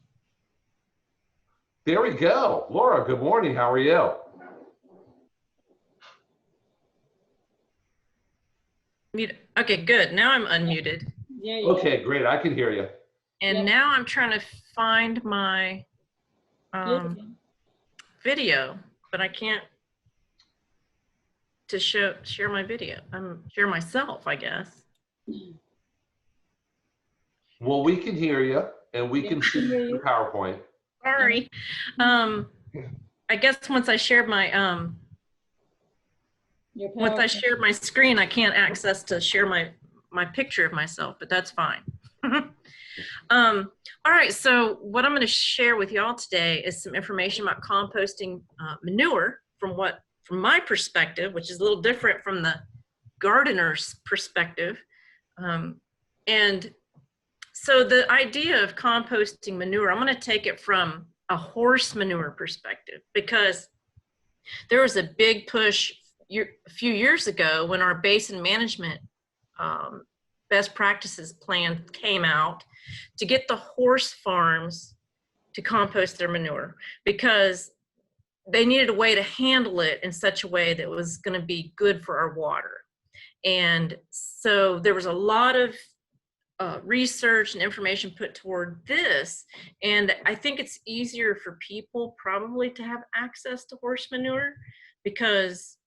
There we go. Laura, good morning. How are you? Okay, good. Now I'm unmuted. There you Okay, great. I can hear you. And Yep. now I'm trying to find my go. video, but I can't to share my video. Share myself, I guess. Well, we can hear you, and we can see your PowerPoint. Sorry. I guess once I shared my once I shared my screen, I can't access to share my picture of myself, but that's fine. All right, so what I'm going to share with y'all today is some information about composting manure from my perspective, which is a little different from the gardener's perspective. And so the idea of composting manure, I'm going to take it from a horse manure perspective, because there was a big push a few years ago when our basin management best practices plan came out to get the horse farms to compost their manure, because they needed a way to handle it in such a way that was going to be good for our water. And so there was a lot of research and information put toward this, and I think it's easier for people probably to have access to horse manure, because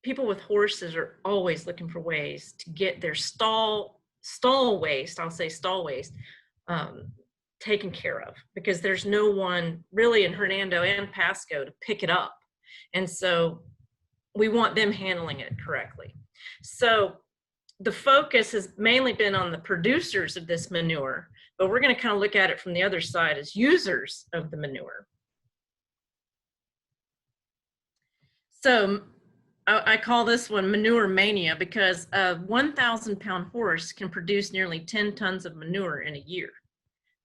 people with horses are always looking for ways to get their stall waste, I'll say stall waste, taken care of, because there's no one really in Hernando and Pasco to pick it up. And so we want them handling it correctly. So the focus has mainly been on the producers of this manure, but we're going to kind of look at it from the other side as users of the manure. So I call this one manure mania, because a 1,000-pound horse can produce nearly 10 tons of manure in a year,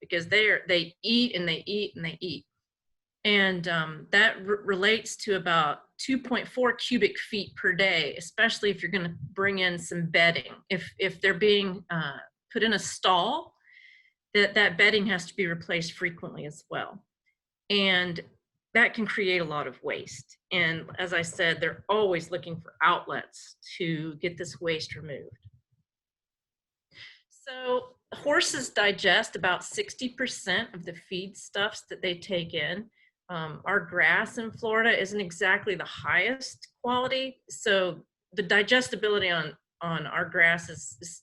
because they eat and they eat and they eat. And that relates to about 2.4 cubic feet per day, especially if you're going to bring in some bedding. If they're being put in a stall, that bedding has to be replaced frequently as well. And that can create a lot of waste. And as I said, they're always looking for outlets to get this waste removed. So horses digest about 60% of the feedstuffs that they take in. Our grass in Florida isn't exactly the highest quality, so the digestibility on our grass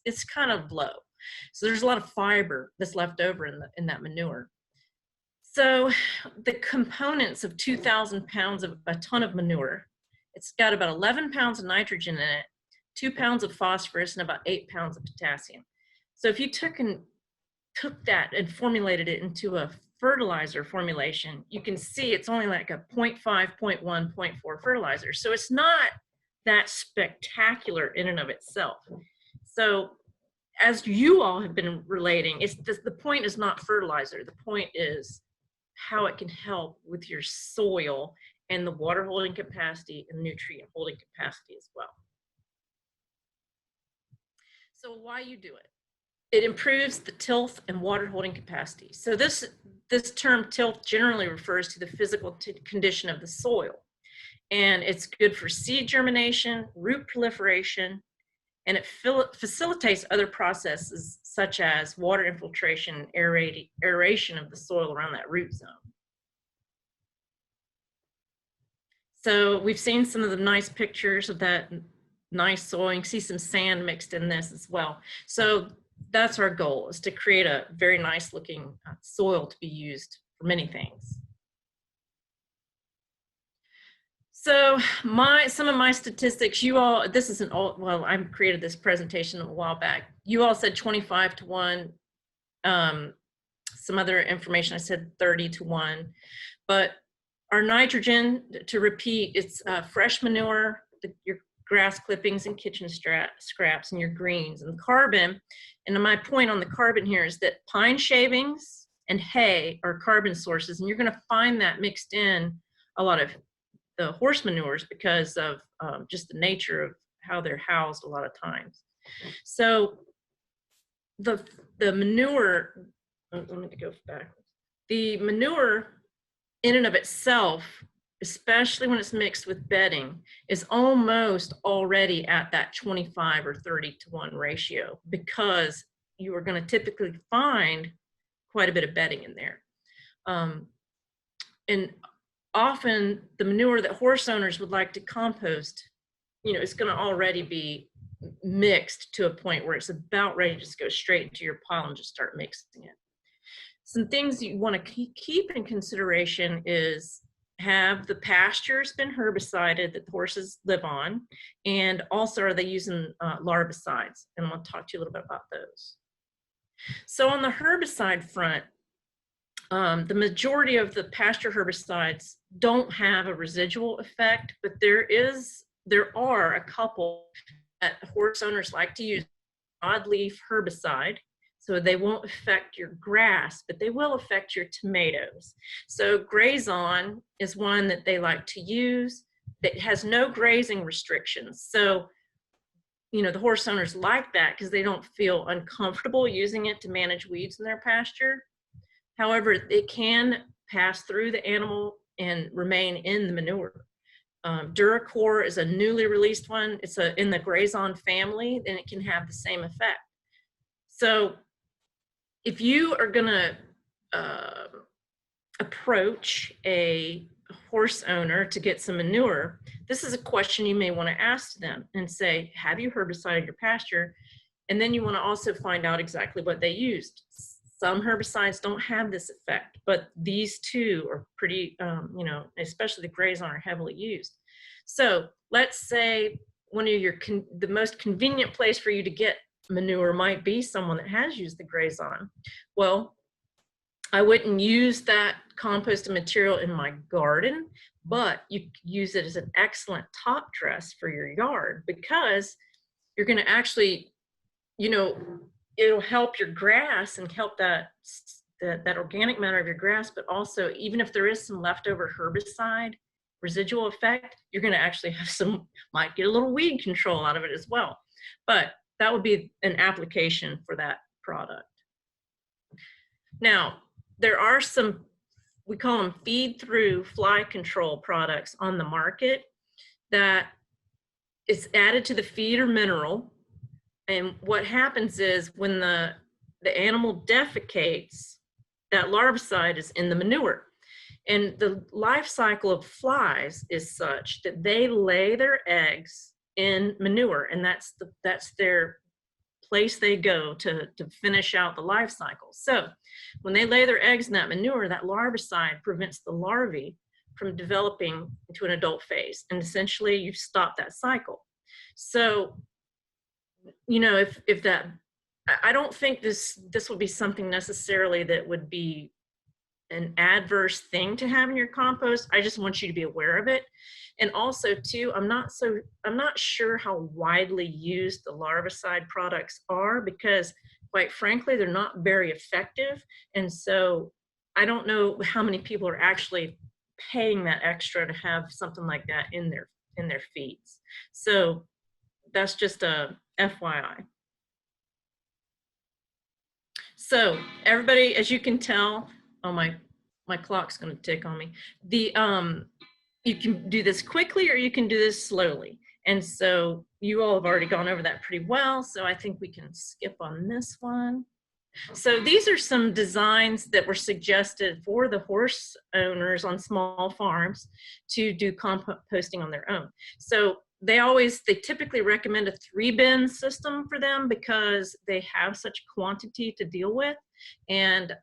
it's kind of low. So there's a lot of fiber that's left over in that manure. So the components of 2,000 pounds of a ton of manure, it's got about 11 pounds of nitrogen in it, 2 pounds of phosphorus, and about 8 pounds of potassium. So if you took that and formulated it into a fertilizer formulation, you can see it's only like a 0.5, 0.1, 0.4 fertilizer. So it's not that spectacular in and of itself. So as you all have been relating, the point is not fertilizer. The point is how it can help with your soil and the water holding capacity and nutrient holding capacity as well. So why you do it? It improves the tilth and water holding capacity. So this term tilth generally refers to the physical condition of the soil. And it's good for seed germination, root proliferation, and it facilitates other processes such as water infiltration and aeration of the soil around that root zone. So we've seen some of the nice pictures of that nice soil. You can see some sand mixed in this as well. So that's our goal, is to create a very nice looking soil to be used for many things. So some of my statistics, you all, this is well, I created this presentation a while back. You all said 25 to 1. Some other information, I said 30 to 1. But our nitrogen, to repeat, it's fresh manure, your grass clippings and kitchen scraps and your greens. And carbon, and my point on the carbon here is that pine shavings and hay are carbon sources, and you're going to find that mixed in a lot of the horse manures because of just the nature of how they're housed a lot of times. So the manure, let me go back. The manure in and of itself especially when it's mixed with bedding, is almost already at that 25 or 30-to-1 ratio, because you are going to typically find quite a bit of bedding in there. And often the manure that horse owners would like to compost, it's going to already be mixed to a point where it's about ready to just go straight into your pile and just start mixing it. Some things you want to keep in consideration is, have the pastures been herbicided that the horses live on? And also, are they using larvicides? And I'll talk to you a little bit about those. So on the herbicide front, the majority of the pasture herbicides don't have a residual effect, but there are a couple that horse owners like to use. Broadleaf herbicide, so they won't affect your grass, but they will affect your tomatoes. So Grazon is one that they like to use that has no grazing restrictions. So, the horse owners like that because they don't feel uncomfortable using it to manage weeds in their pasture. However, it can pass through the animal and remain in the manure. Duracor is a newly released one. It's in the Grazon family, and it can have the same effect. So if you are going to approach a horse owner to get some manure, this is a question you may want to ask them and say, have you herbicided your pasture? And then you want to also find out exactly what they used. Some herbicides don't have this effect, but these two are pretty, especially the Grazon, are heavily used. So let's say one of the most convenient place for you to get manure might be someone that has used the Grazon. Well, I wouldn't use that composted material in my garden, but you could use it as an excellent top dress for your yard, because you're going to actually, it'll help your grass and help that organic matter of your grass, but also, even if there is some leftover herbicide residual effect, you're going to actually have might get a little weed control out of it as well. But that would be an application for that product. Now, there are some, we call them feed-through fly control products on the market that is added to the feed or mineral. And what happens is, when the animal defecates, that larvicide is in the manure. And the life cycle of flies is such that they lay their eggs in manure, and that's their place they go to finish out the life cycle. So when they lay their eggs in that manure, that larvicide prevents the larvae from developing into an adult phase, and essentially you've stopped that cycle. So, if that, I don't think this would be something necessarily that would be an adverse thing to have in your compost. I just want you to be aware of it. And also too, I'm not sure how widely used the larvicide products are, because quite frankly, they're not very effective. And so I don't know how many people are actually paying that extra to have something like that in their feeds. So that's just a FYI. So everybody, as you can tell, oh, my clock's going to tick on me. You can do this quickly or you can do this slowly. And so you all have already gone over that pretty well. So I think we can skip on this one. So these are some designs that were suggested for the horse owners on small farms to do composting on their own. So they typically recommend a 3-bin system for them, because they have such quantity to deal with. And,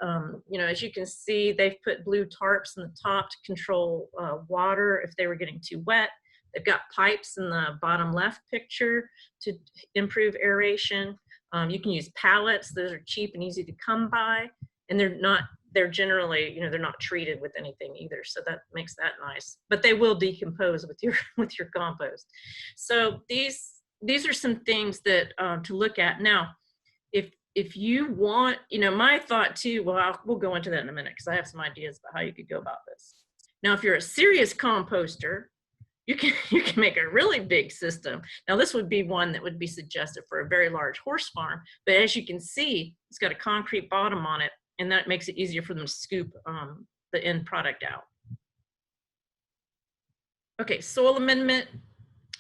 as you can see, they've put blue tarps in the top to control water if they were getting too wet. They've got pipes in the bottom left picture to improve aeration. You can use pallets. Those are cheap and easy to come by. And they're generally, they're not treated with anything either. So that makes that nice, but they will decompose with your compost. So these are some things that to look at. Now, if you want, my thought too, we'll go into that in a minute, because I have some ideas about how you could go about this. Now, if you're a serious composter, you can make a really big system. Now, this would be one that would be suggested for a very large horse farm, but as you can see, it's got a concrete bottom on it, and that makes it easier for them to scoop the end product out. Okay, soil amendment.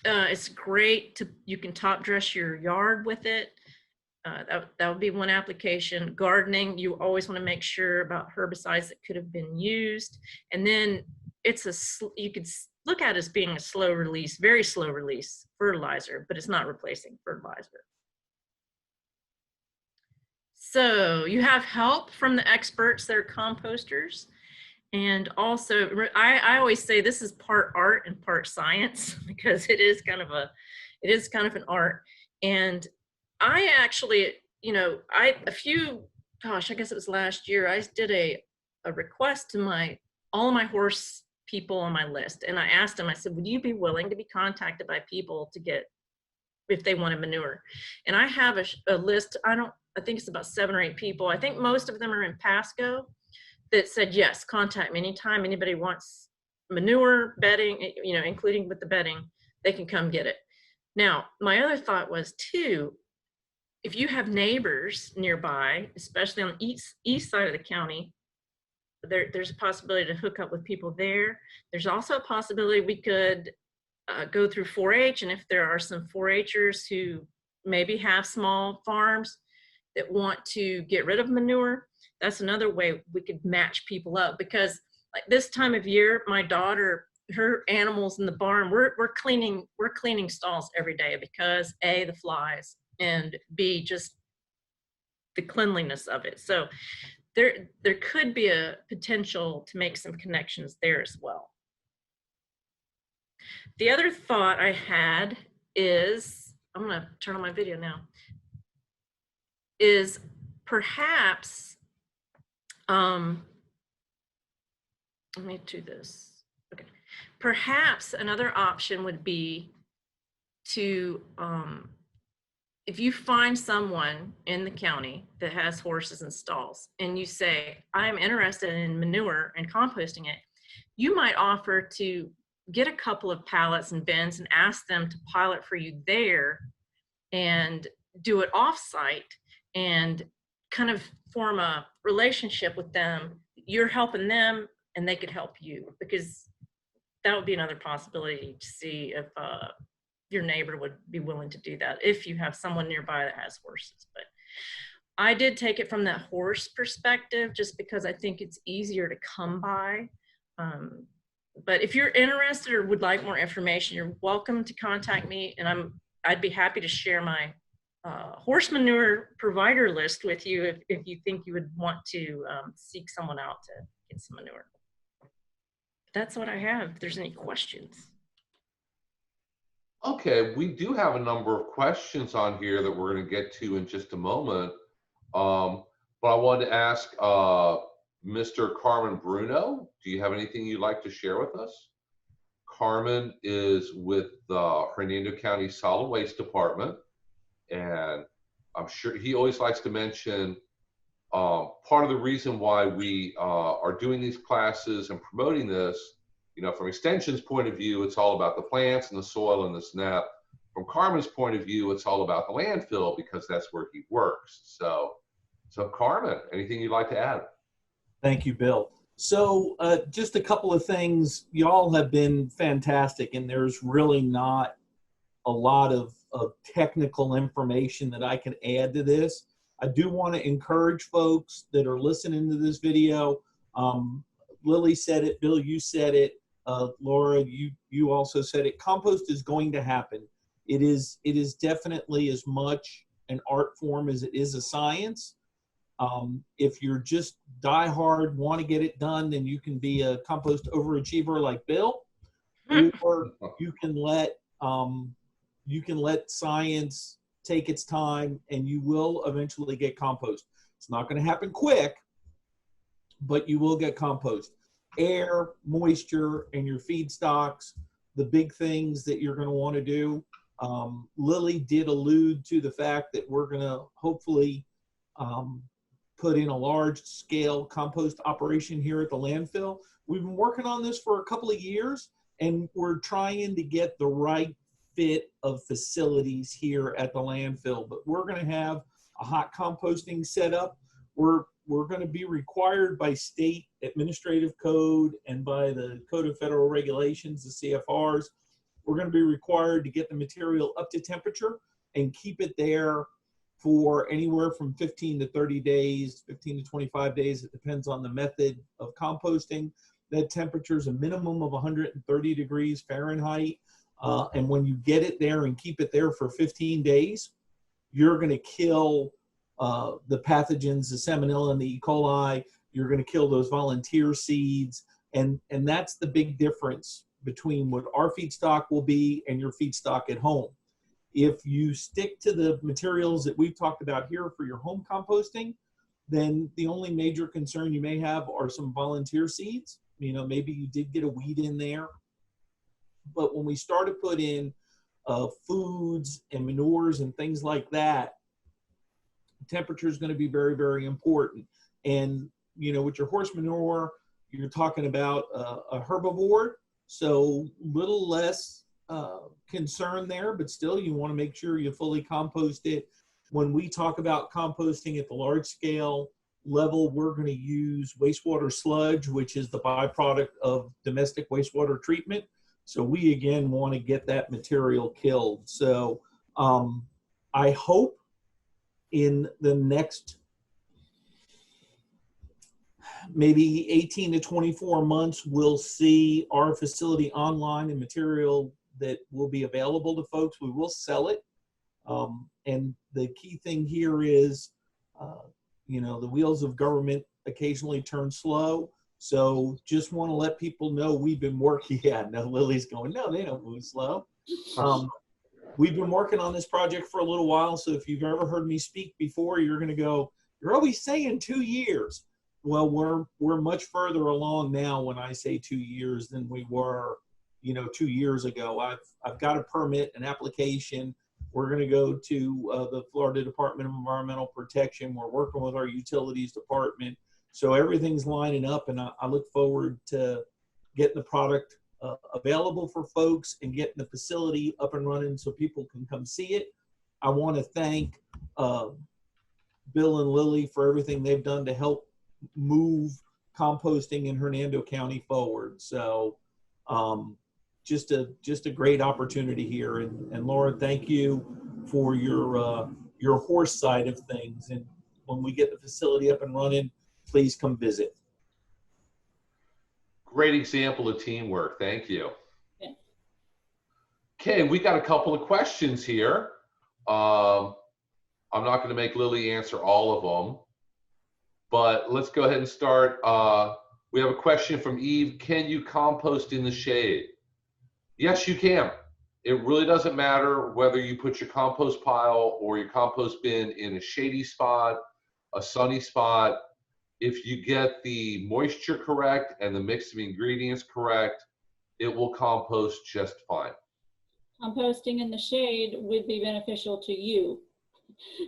It's great you can top dress your yard with it. That would be one application. Gardening, you always want to make sure about herbicides that could have been used. And then you could look at it as being a slow release, very slow release fertilizer, but it's not replacing fertilizer. So you have help from the experts that are composters. And also, I always say this is part art and part science, because it is kind of an art. And I actually, I guess it was last year, I did a request to all of my horse people on my list. And I asked them, I said, would you be willing to be contacted by people to get, if they wanted manure? And I have a list, I think it's about 7 or 8 people. I think most of them are in Pasco, that said, yes, contact me anytime anybody wants manure, bedding, including with the bedding, they can come get it. Now, my other thought was too, if you have neighbors nearby, especially on the east side of the county, there's a possibility to hook up with people there. There's also a possibility we could go through 4-H, and if there are some 4-Hers who maybe have small farms that want to get rid of manure, that's another way we could match people up. Because like this time of year, my daughter, her animals in the barn, we're cleaning stalls every day, because A, the flies, and B, just the cleanliness of it. So there could be a potential to make some connections there as well. The other thought I had is, I'm going to turn on my video now, is perhaps, let me do this. Okay. Perhaps another option would be to, if you find someone in the county that has horses and stalls, and you say, I'm interested in manure and composting it, you might offer to get a couple of pallets and bins and ask them to pile it for you there and do it off-site, and kind of form a relationship with them. You're helping them and they could help you, because that would be another possibility to see if your neighbor would be willing to do that, if you have someone nearby that has horses. But I did take it from that horse perspective, just because I think it's easier to come by. But if you're interested or would like more information, you're welcome to contact me, and I'd be happy to share my horse manure provider list with you if you think you would want to seek someone out to get some manure. That's what I have. If there's any questions. Okay, we do have a number of questions on here that we're going to get to in just a moment. But I wanted to ask Mr. Carmen Bruno, do you have anything you'd like to share with us? Carmen is with the Hernando County Solid Waste Department, and I'm sure he always likes to mention part of the reason why we are doing these classes and promoting this. From Extension's point of view, it's all about the plants and the soil and this and that. From Carmen's point of view, it's all about the landfill, because that's where he works. So Carmen, anything you'd like to add? Thank you, Bill. So just a couple of things. Y'all have been fantastic, and there's really not a lot of technical information that I can add to this. I do want to encourage folks that are listening to this video. Lily said it, Bill, you said it, Laura, you also said it. Compost is going to happen. It is definitely as much an art form as it is a science. If you're just diehard, want to get it done, then you can be a compost overachiever like Bill, or you can let science take its time, and you will eventually get compost. It's not going to happen quick, but you will get compost. Air, moisture, and your feedstocks, the big things that you're going to want to do. Lily did allude to the fact that we're going to hopefully put in a large-scale compost operation here at the landfill. We've been working on this for a couple of years, and we're trying to get the right fit of facilities here at the landfill. But we're going to have a hot composting setup. we're going to be required by state administrative code and by the Code of Federal Regulations, the CFRs, we're going to be required to get the material up to temperature and keep it there for anywhere from 15 to 30 days, 15 to 25 days. It depends on the method of composting. That temperature is a minimum of 130 degrees Fahrenheit. And when you get it there and keep it there for 15 days, you're going to kill the pathogens, the Salmonella and the E. coli. You're going to kill those volunteer seeds. And that's the big difference between what our feedstock will be and your feedstock at home. If you stick to the materials that we've talked about here for your home composting, then the only major concern you may have are some volunteer seeds. You know, maybe you did get a weed in there. But when we start to put in foods and manures and things like that, temperature is going to be very, very important. And, you know, with your horse manure, you're talking about a herbivore, so little less concern there, but still you want to make sure you fully compost it. When we talk about composting at the large scale level, we're going to use wastewater sludge, which is the byproduct of domestic wastewater treatment. So we, again, want to get that material killed. So I hope in the next maybe 18 to 24 months, we'll see our facility online and material that will be available to folks. We will sell it. And the key thing here is, you know, the wheels of government occasionally turn slow. So just want to let people know we've been working. Yeah, no, Lily's going, no, they don't move slow. We've been working on this project for a little while. So if you've ever heard me speak before, you're going to go, you're always saying 2 years. Well, we're much further along now when I say 2 years than we were, you know, 2 years ago. I've got a permit, an application. We're going to go to the Florida Department of Environmental Protection. We're working with our utilities department. So everything's lining up, and I look forward to getting the product available for folks and getting the facility up and running so people can come see it. I want to thank Bill and Lily for everything they've done to help move composting in Hernando County forward. So just a great opportunity here. And Laura, thank you for your horse side of things. And when we get the facility up and running, please come visit. Great example of teamwork. Thank you. Yeah. Okay, we got a couple of questions here. I'm not going to make Lily answer all of them, but let's go ahead and start. We have a question from Eve. Can you compost in the shade? Yes, you can. It really doesn't matter whether you put your compost pile or your compost bin in a shady spot, a sunny spot. If you get the moisture correct and the mix of ingredients correct, it will compost just fine. Composting in the shade would be beneficial to you.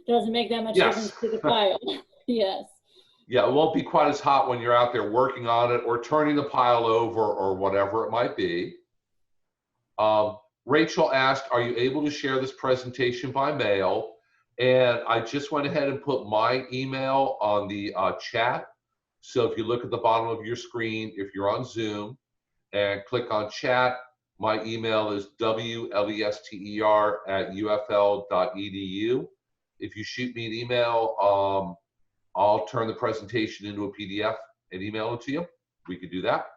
Doesn't make that much difference to the pile. Yes. Yeah, it won't be quite as hot when you're out there working on it or turning the pile over or whatever it might be. Rachel asked, are you able to share this presentation by mail? And I just went ahead and put my email on the chat. So if you look at the bottom of your screen, if you're on Zoom and click on chat, my email is wlester@ufl.edu. If you shoot me an email, I'll turn the presentation into a PDF and email it to you. We could do that.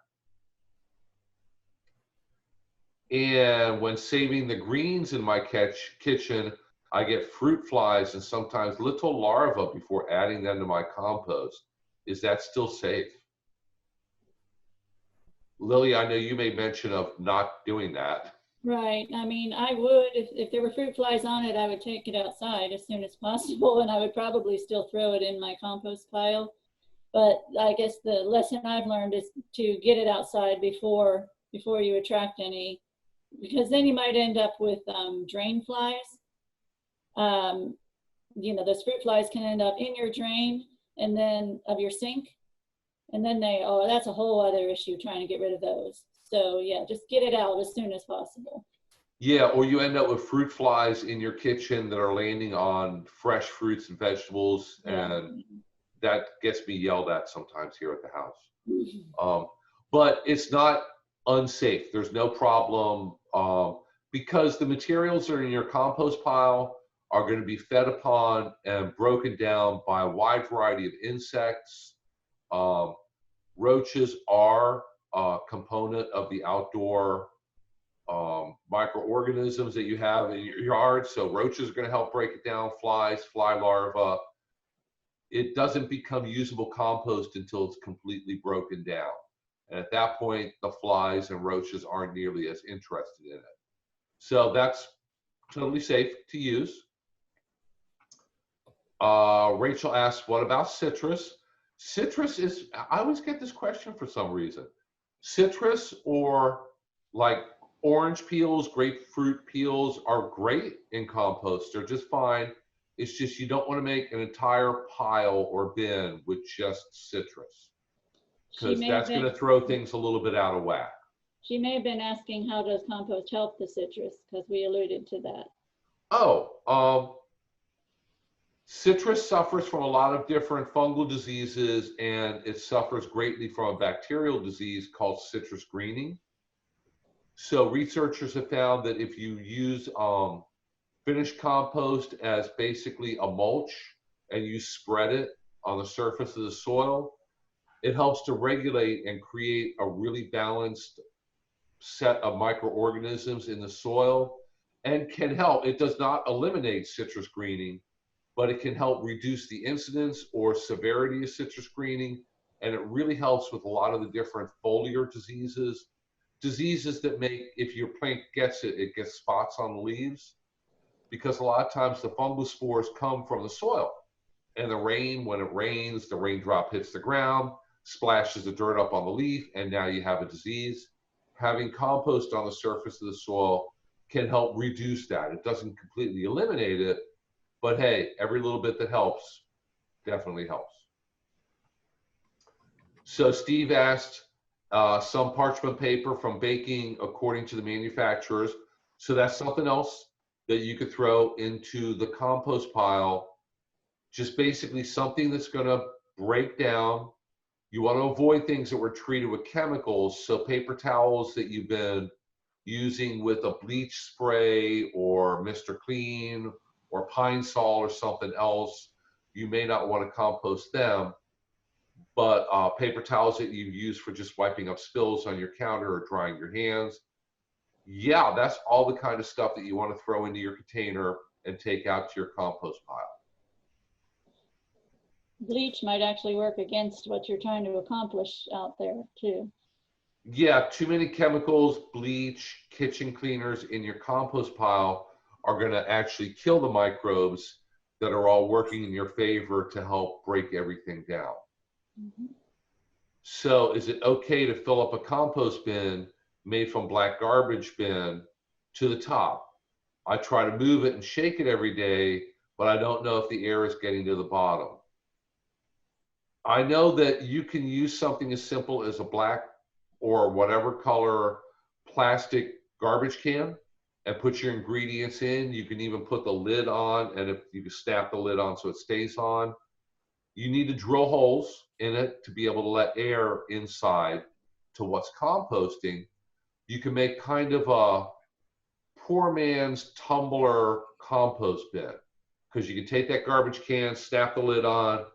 And when saving the greens in my kitchen, I get fruit flies and sometimes little larvae before adding them to my compost. Is that still safe? Lily, I know you made mention of not doing that. Right. I mean, I would, if there were fruit flies on it, I would take it outside as soon as possible, and I would probably still throw it in my compost pile. But I guess the lesson I've learned is to get it outside before you attract any, because then you might end up with drain flies. You know, those fruit flies can end up in your drain and then of your sink. And then that's a whole other issue trying to get rid of those. So yeah, just get it out as soon as possible. Yeah, or you end up with fruit flies in your kitchen that are landing on fresh fruits and vegetables. And that gets me yelled at sometimes here at the house. But it's not unsafe. There's no problem because the materials that are in your compost pile are going to be fed upon and broken down by a wide variety of insects. Roaches are a component of the outdoor microorganisms that you have in your yard. So roaches are going to help break it down, flies, fly larvae. It doesn't become usable compost until it's completely broken down. And at that point, the flies and roaches aren't nearly as interested in it. So that's totally safe to use. Rachel asked, what about citrus? Citrus is, I always get this question for some reason. Citrus or like orange peels, grapefruit peels are great in compost. They're just fine. It's just you don't want to make an entire pile or bin with just citrus, because that's going to throw things a little bit out of whack. She may have been asking, how does compost help the citrus? Because we alluded to that. Oh, citrus suffers from a lot of different fungal diseases, and it suffers greatly from a bacterial disease called citrus greening. So researchers have found that if you use finished compost as basically a mulch and you spread it on the surface of the soil, it helps to regulate and create a really balanced set of microorganisms in the soil and can help. It does not eliminate citrus greening, but it can help reduce the incidence or severity of citrus greening. And it really helps with a lot of the different foliar diseases that make, if your plant gets it, it gets spots on the leaves, because a lot of times the fungal spores come from the soil. And the rain, when it rains, the raindrop hits the ground, splashes the dirt up on the leaf, and now you have a disease. Having compost on the surface of the soil can help reduce that. It doesn't completely eliminate it, but hey, every little bit that helps definitely helps. So Steve asked, some parchment paper from baking according to the manufacturers. So that's something else that you could throw into the compost pile. Just basically something that's going to break down. You want to avoid things that were treated with chemicals. So paper towels that you've been using with a bleach spray or Mr. Clean or Pine Sol or something else, you may not want to compost them. But paper towels that you use for just wiping up spills on your counter or drying your hands, yeah, that's all the kind of stuff that you want to throw into your container and take out to your compost pile. Bleach might actually work against what you're trying to accomplish out there too. Yeah, too many chemicals, bleach, kitchen cleaners in your compost pile are going to actually kill the microbes that are all working in your favor to help break everything down. Mm-hmm. So is it okay to fill up a compost bin made from black garbage bin to the top? I try to move it and shake it every day, but I don't know if the air is getting to the bottom. I know that you can use something as simple as a black or whatever color plastic garbage can and put your ingredients in. You can even put the lid on, and if you can snap the lid on so it stays on. You need to drill holes in it to be able to let air inside to what's composting. You can make kind of a poor man's tumbler compost bin, because you can take that garbage can, snap the lid on,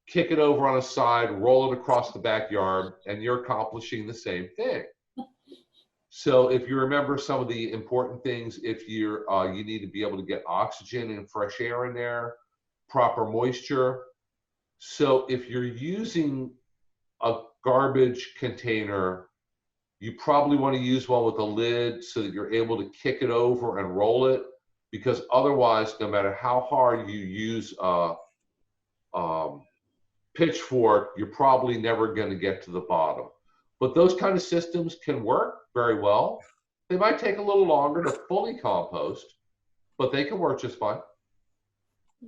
kick it over on a side, roll it across the backyard, and you're accomplishing the same thing. So if you remember some of the important things, if you're, you need to be able to get oxygen and fresh air in there, proper moisture. So if you're using a garbage container, you probably want to use one with a lid so that you're able to kick it over and roll it, because otherwise, no matter how hard you use a pitchfork, you're probably never going to get to the bottom. But those kind of systems can work very well. They might take a little longer to fully compost, but they can work just fine.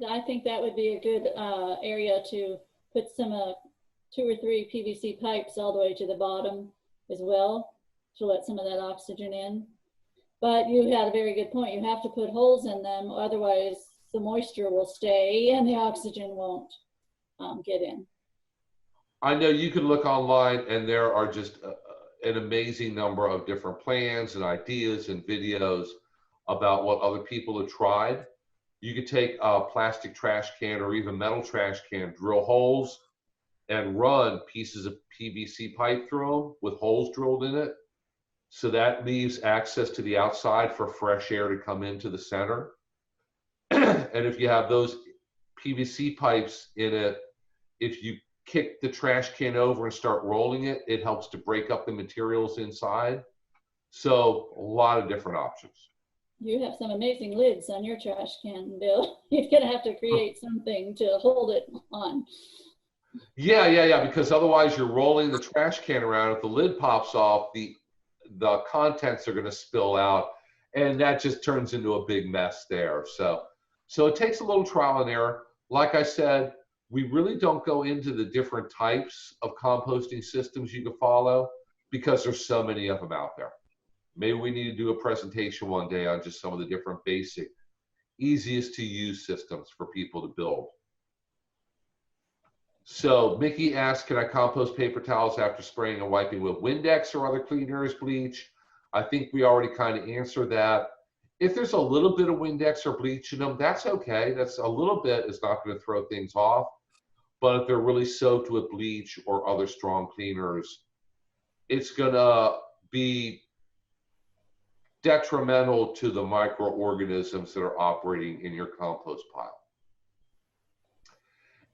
I think that would be a good area to put some 2 or 3 PVC pipes all the way to the bottom as well, to let some of that oxygen in. But you had a very good point. You have to put holes in them, otherwise the moisture will stay and the oxygen won't. get in. I know you can look online and there are just an amazing number of different plans and ideas and videos about what other people have tried. You could take a plastic trash can or even metal trash can, drill holes, and run pieces of PVC pipe through them with holes drilled in it. So that leaves access to the outside for fresh air to come into the center. And if you have those PVC pipes in it, if you kick the trash can over and start rolling it, it helps to break up the materials inside. So a lot of different options. You have some amazing lids on your trash can, Bill. You're gonna have to create something to hold it on. Yeah, because otherwise you're rolling the trash can around. If the lid pops off, the contents are gonna spill out, and that just turns into a big mess there. So it takes a little trial and error. Like I said, we really don't go into the different types of composting systems you can follow because there's so many of them out there. Maybe we need to do a presentation one day on just some of the different basic, easiest to use systems for people to build. So Mickey asked, can I compost paper towels after spraying and wiping with Windex or other cleaners, bleach? I think we already kind of answered that. If there's a little bit of Windex or bleach in them, that's okay. That's a little bit, is not going to throw things off. But if they're really soaked with bleach or other strong cleaners, it's going to be detrimental to the microorganisms that are operating in your compost pile.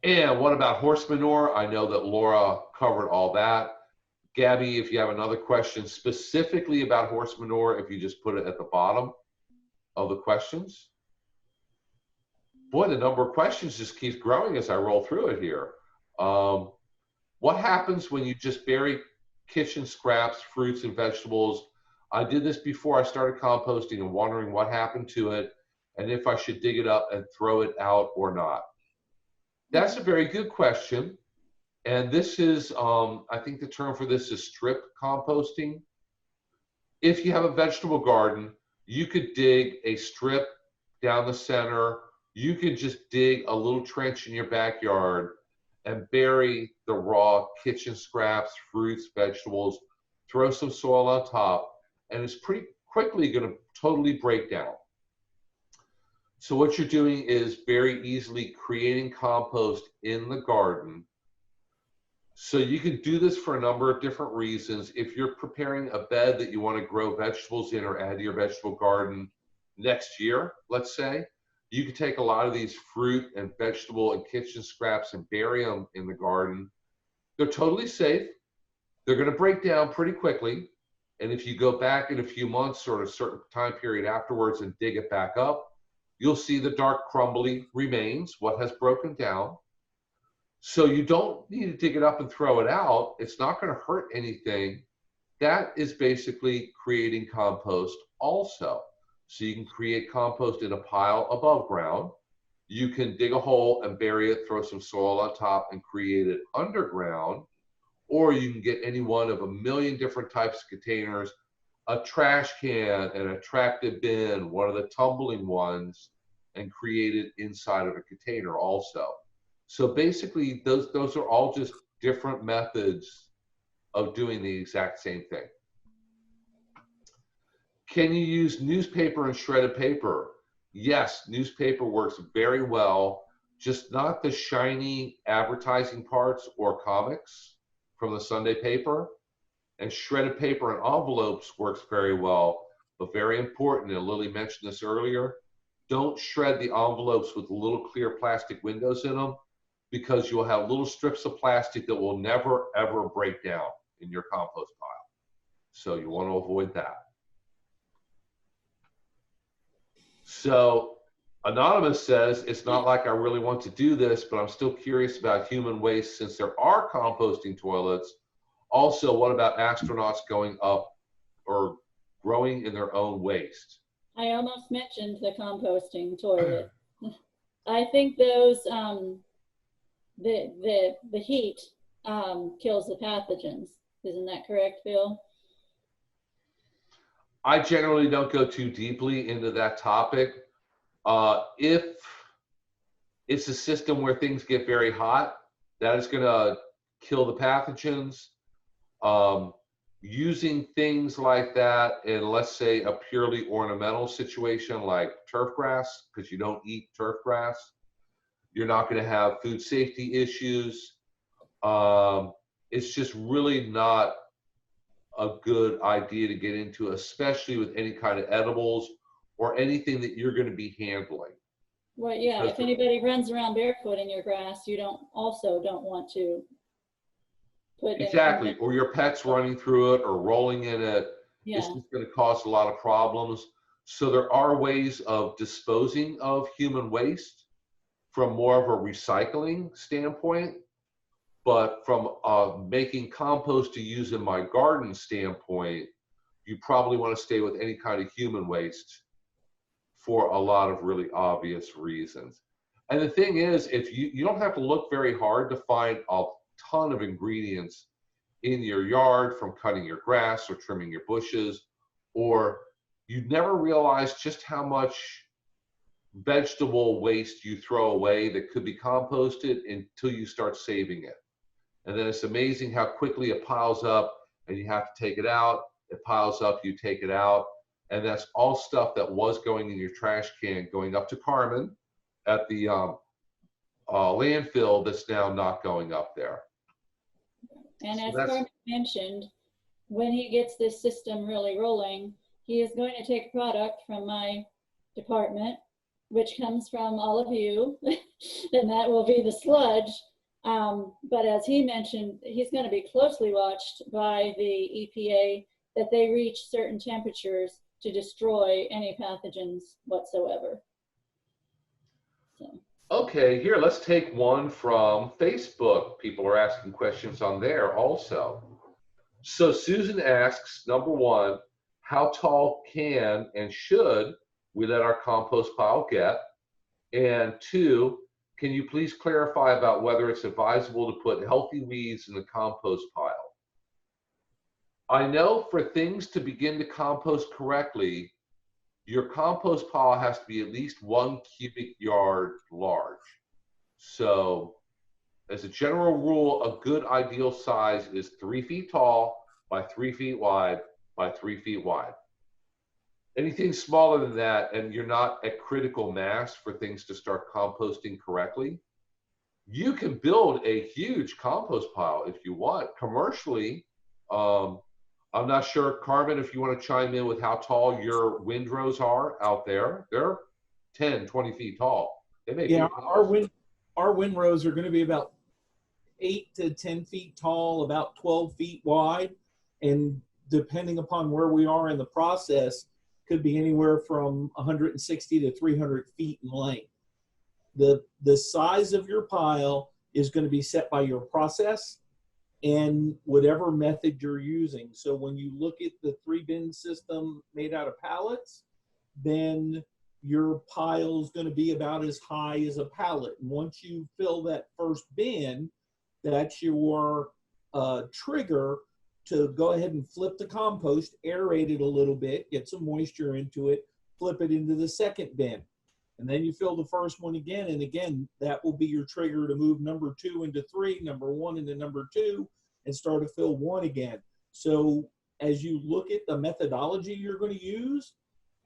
And what about horse manure? I know that Laura covered all that. Gabby, if you have another question specifically about horse manure, if you just put it at the bottom of the questions. Boy, the number of questions just keeps growing as I roll through it here. What happens when you just bury kitchen scraps, fruits, and vegetables? I did this before I started composting and wondering what happened to it and if I should dig it up and throw it out or not. That's a very good question. And this is, I think the term for this is strip composting. If you have a vegetable garden, you could dig a strip down the center. You could just dig a little trench in your backyard and bury the raw kitchen scraps, fruits, vegetables, throw some soil on top, and it's pretty quickly going to totally break down. So what you're doing is very easily creating compost in the garden. So you can do this for a number of different reasons. If you're preparing a bed that you want to grow vegetables in or add to your vegetable garden next year, let's say, you can take a lot of these fruit and vegetable and kitchen scraps and bury them in the garden. They're totally safe. They're going to break down pretty quickly. And if you go back in a few months or a certain time period afterwards and dig it back up, you'll see the dark crumbly remains, what has broken down. So you don't need to dig it up and throw it out. It's not going to hurt anything. That is basically creating compost also. So you can create compost in a pile above ground. You can dig a hole and bury it, throw some soil on top and create it underground. Or you can get any one of a million different types of containers, a trash can, an attractive bin, one of the tumbling ones, and create it inside of a container also. So basically, those are all just different methods of doing the exact same thing. Can you use newspaper and shredded paper? Yes, newspaper works very well, just not the shiny advertising parts or comics from the Sunday paper. And shredded paper and envelopes works very well, but very important, and Lily mentioned this earlier, don't shred the envelopes with little clear plastic windows in them, because you'll have little strips of plastic that will never, ever break down in your compost pile. So you want to avoid that. So Anonymous says, it's not like I really want to do this, but I'm still curious about human waste since there are composting toilets. Also, what about astronauts going up or growing in their own waste? I almost mentioned the composting toilet. I think those, the heat kills the pathogens. Isn't that correct, Bill? I generally don't go too deeply into that topic. If it's a system where things get very hot, That is going to kill the pathogens. Using things like that in, let's say, a purely ornamental situation like turf grass, because you don't eat turf grass, you're not going to have food safety issues. It's just really not a good idea to get into, especially with any kind of edibles or anything that you're going to be handling. Well, yeah, if anybody runs around barefoot in your grass, you don't want to put Exactly, in. or your pet's running through it or rolling in it. Yeah. It's just going to cause a lot of problems. So there are ways of disposing of human waste from more of a recycling standpoint, but from making compost to use in my garden standpoint, you probably want to stay with any kind of human waste for a lot of really obvious reasons. And the thing is, if you don't have to look very hard to find a ton of ingredients in your yard, from cutting your grass or trimming your bushes, or you'd never realize just how much vegetable waste you throw away that could be composted until you start saving it. And then it's amazing how quickly it piles up and you have to take it out. It piles up, you take it out. And that's all stuff that was going in your trash can, going up to Carmen at the landfill, that's now not going up there. And So as that's- Carmen mentioned, when he gets this system really rolling, he is going to take product from my department, which comes from all of you, and that will be the sludge. But as he mentioned, he's going to be closely watched by the EPA, that they reach certain temperatures to destroy any pathogens whatsoever. So. Okay, here, let's take one from Facebook. People are asking questions on there also. So Susan asks, number one, how tall can and should we let our compost pile get? And two, can you please clarify about whether it's advisable to put healthy weeds in the compost pile? I know for things to begin to compost correctly, your compost pile has to be at least 1 cubic yard large. So as a general rule, a good ideal size is 3 feet tall by 3 feet wide by 3 feet wide. Anything smaller than that, and you're not at critical mass for things to start composting correctly, you can build a huge compost pile if you want commercially. I'm not sure, Carmen, if you want to chime in with how tall your windrows are out there. They're 10, 20 feet tall. They make our windrows are going to be about 8 to 10 feet tall, about 12 feet wide, and depending upon where we are in the process, could be anywhere from 160 to 300 feet in length. The size of your pile is going to be set by your process and whatever method you're using. So when you look at the 3-bin system made out of pallets, then your pile is going to be about as high as a pallet. And once you fill that first bin, that's your trigger to go ahead and flip the compost, aerate it a little bit, get some moisture into it, flip it into the second bin. And then you fill the first one again, and again, that will be your trigger to move number 2 into 3, number 1 into number 2, and start to fill 1 again. So as you look at the methodology you're going to use,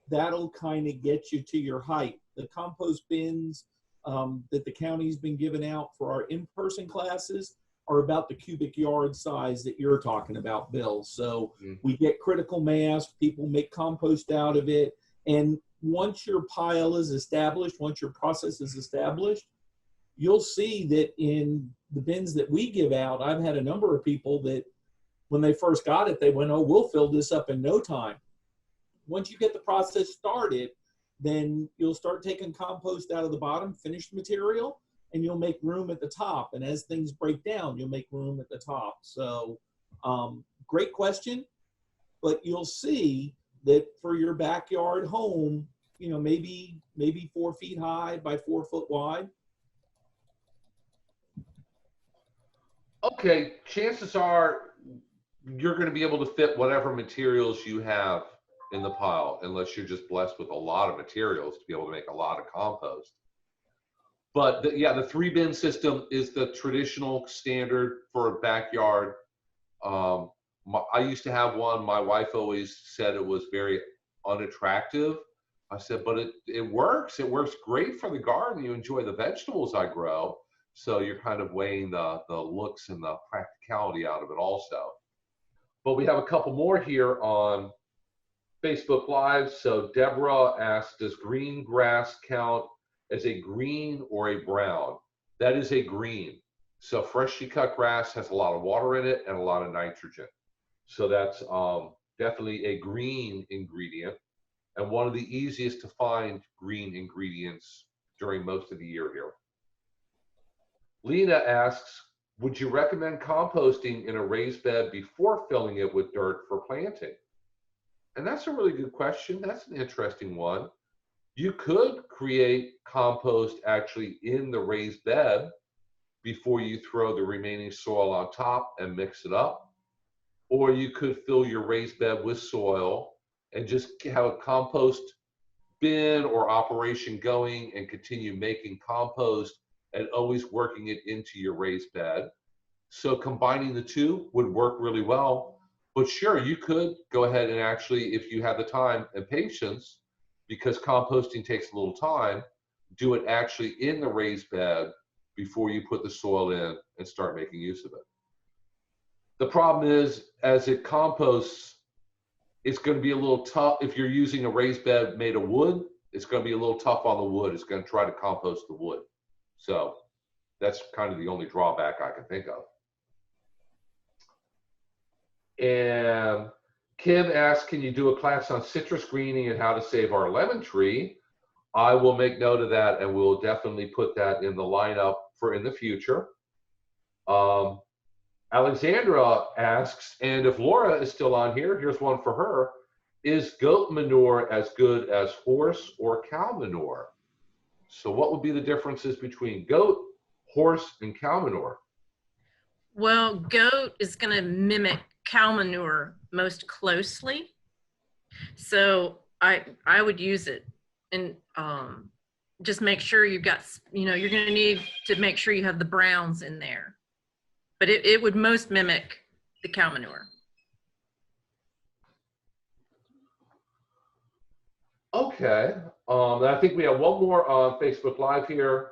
that'll kind of get you to your height. The compost bins that the county's been giving out for our in-person classes are about the cubic yard size that you're talking about, Bill. So we get critical mass, people make compost out of it, and once your pile is established, once your process is established, you'll see that in the bins that we give out, I've had a number of people that when they first got it, they went, oh, we'll fill this up in no time. Once you get the process started, then you'll start taking compost out of the bottom, finished material, and you'll make room at the top. And as things break down, you'll make room at the top. So great question, but you'll see that for your backyard home, you know, maybe 4 feet high by 4 foot wide. Okay, chances are you're going to be able to fit whatever materials you have in the pile, unless you're just blessed with a lot of materials to be able to make a lot of compost. But yeah, the 3-bin system is the traditional standard for a backyard. I used to have one. My wife always said it was very unattractive. I said, but it works. It works great for the garden. You enjoy the vegetables I grow. So you're kind of weighing the looks and the practicality out of it also. But we have a couple more here on Facebook Live. So Deborah asks, does green grass count as a green or a brown? That is a green. So freshly cut grass has a lot of water in it and a lot of nitrogen. So that's definitely a green ingredient, and one of the easiest to find green ingredients during most of the year here. Lena asks, would you recommend composting in a raised bed before filling it with dirt for planting? And that's a really good question. That's an interesting one. You could create compost actually in the raised bed before you throw the remaining soil on top and mix it up. Or you could fill your raised bed with soil and just have a compost bin or operation going and continue making compost and always working it into your raised bed. So combining the two would work really well. But sure, you could go ahead and actually, if you have the time and patience, because composting takes a little time, do it actually in the raised bed before you put the soil in and start making use of it. The problem is, as it composts, it's going to be a little tough. If you're using a raised bed made of wood, it's going to be a little tough on the wood. It's going to try to compost the wood. So that's kind of the only drawback I can think of. And Kim asks, can you do a class on citrus greening and how to save our lemon tree? I will make note of that, and we'll definitely put that in the lineup for in the future. Alexandra asks, and if Laura is still on here, here's one for her. Is goat manure as good as horse or cow manure? So what would be the differences between goat, horse, and cow manure? Well, goat is going to mimic cow manure most closely. So I would use it, and just make sure you've got, you're going to need to make sure you have the browns in there. But it would most mimic the cow manure. Okay. I think we have one more on Facebook Live here.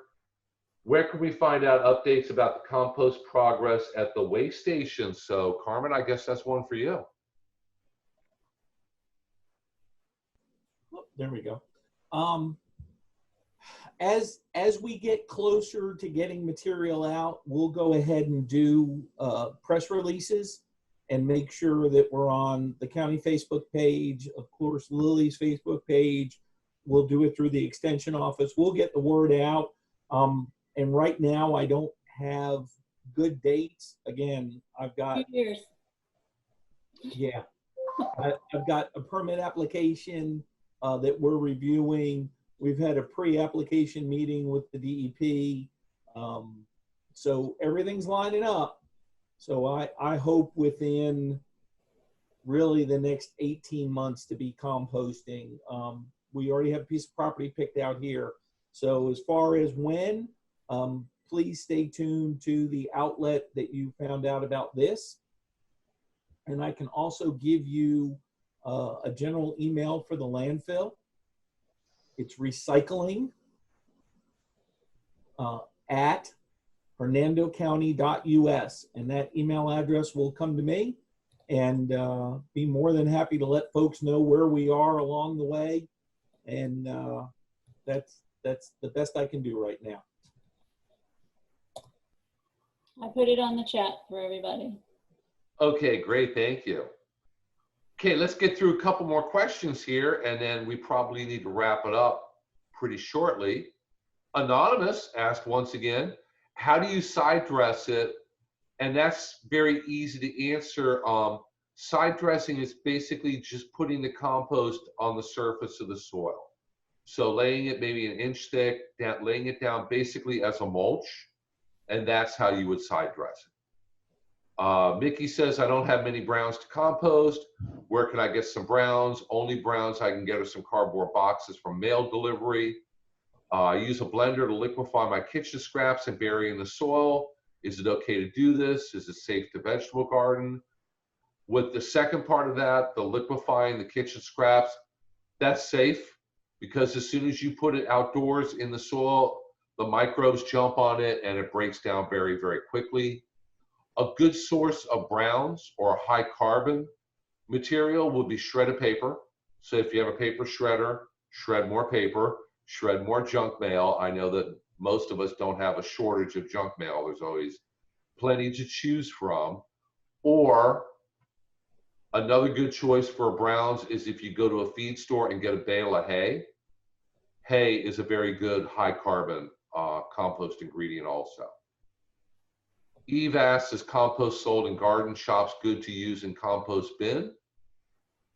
Where can we find out updates about the compost progress at the waste station? So Carmen, I guess that's one for you. Oh, there we go. As we get closer to getting material out, we'll go ahead and do press releases and make sure that we're on the county Facebook page, of course, Lily's Facebook page. We'll do it through the extension office. We'll get the word out. And right now, I don't have good dates. Again, I've got 2 years. Yeah, I've got a permit application that we're reviewing. We've had a pre-application meeting with the DEP. So everything's lining up. So I hope within really the next 18 months to be composting. We already have a piece of property picked out here. So as far as when, please stay tuned to the outlet that you found out about this. And I can also give you a general email for the landfill. It's recycling at hernandocounty.us, and that email address will come to me, and be more than happy to let folks know where we are along the way. And that's the best I can do right now. I put it on the chat for everybody. Okay, great, thank you. Okay, let's get through a couple more questions here, and then we probably need to wrap it up pretty shortly. Anonymous asked once again, how do you side dress it? And that's very easy to answer. Side dressing is basically just putting the compost on the surface of the soil. So laying it maybe an inch thick, laying it down basically as a mulch, and that's how you would side dress it. Mickey says, I don't have many browns to compost. Where can I get some browns? Only browns I can get are some cardboard boxes from mail delivery. I use a blender to liquefy my kitchen scraps and bury in the soil. Is it okay to do this? Is it safe to vegetable garden? With the second part of that, the liquefying the kitchen scraps, that's safe because as soon as you put it outdoors in the soil, the microbes jump on it and it breaks down very, very quickly. A good source of browns or high carbon material would be shredded paper. So if you have a paper shredder, shred more paper, shred more junk mail. I know that most of us don't have a shortage of junk mail. There's always plenty to choose from. Or another good choice for browns is if you go to a feed store and get a bale of hay. Hay is a very good high carbon compost ingredient also. Eve asks, is compost sold in garden shops good to use in compost bin?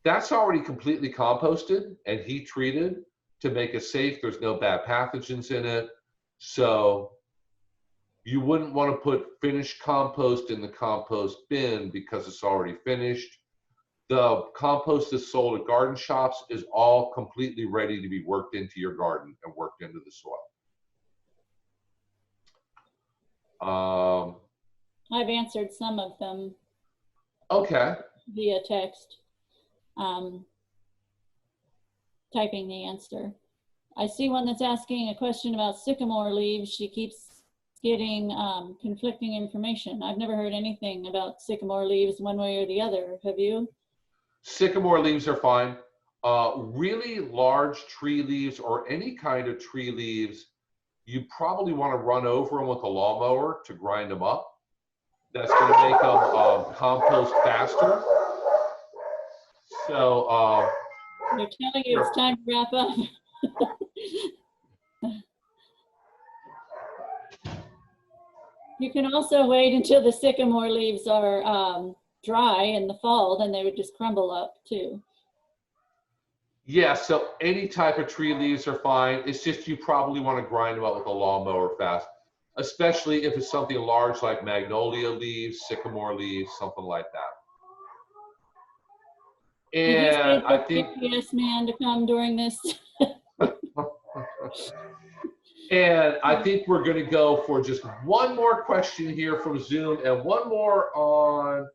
That's already completely composted and heat treated to make it safe. There's no bad pathogens in it. So you wouldn't want to put finished compost in the compost bin because it's already finished. The compost that's sold at garden shops is all completely ready to be worked into your garden and worked into the soil. I've answered some of them. Okay. Via text, typing the answer. I see one that's asking a question about sycamore leaves. She keeps getting conflicting information. I've never heard anything about sycamore leaves one way or the other. Have you? Sycamore leaves are fine. Really large tree leaves or any kind of tree leaves, you probably want to run over them with a lawnmower to grind them up. That's going to make them compost faster. So they're telling you it's time to wrap up. You can also wait until the sycamore leaves are dry in the fall, then they would just crumble up too. Yeah, so any type of tree leaves are fine. It's just you probably want to grind them up with a lawnmower fast, especially if it's something large like magnolia leaves, sycamore leaves, something like that. And I think GPS man to come during this. And I think we're going to go for just one more question here from Zoom and one more on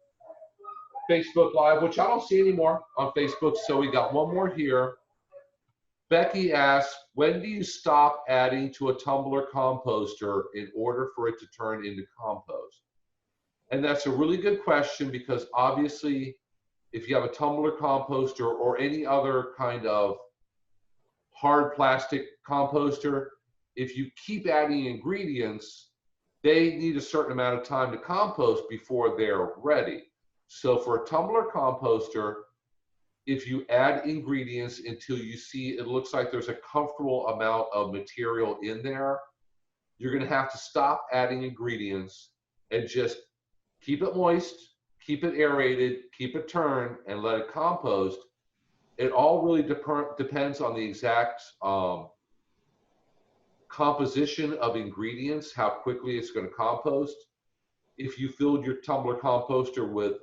Facebook Live, which I don't see anymore on Facebook. So we got one more here. Becky asks, when do you stop adding to a tumbler composter in order for it to turn into compost? And that's a really good question because obviously if you have a tumbler composter or any other kind of hard plastic composter, if you keep adding ingredients, they need a certain amount of time to compost before they're ready. So for a tumbler composter, if you add ingredients until you see it looks like there's a comfortable amount of material in there, you're going to have to stop adding ingredients and just keep it moist, keep it aerated, keep it turned, and let it compost. It all really depends on the exact composition of ingredients, how quickly it's going to compost. If you filled your tumbler composter with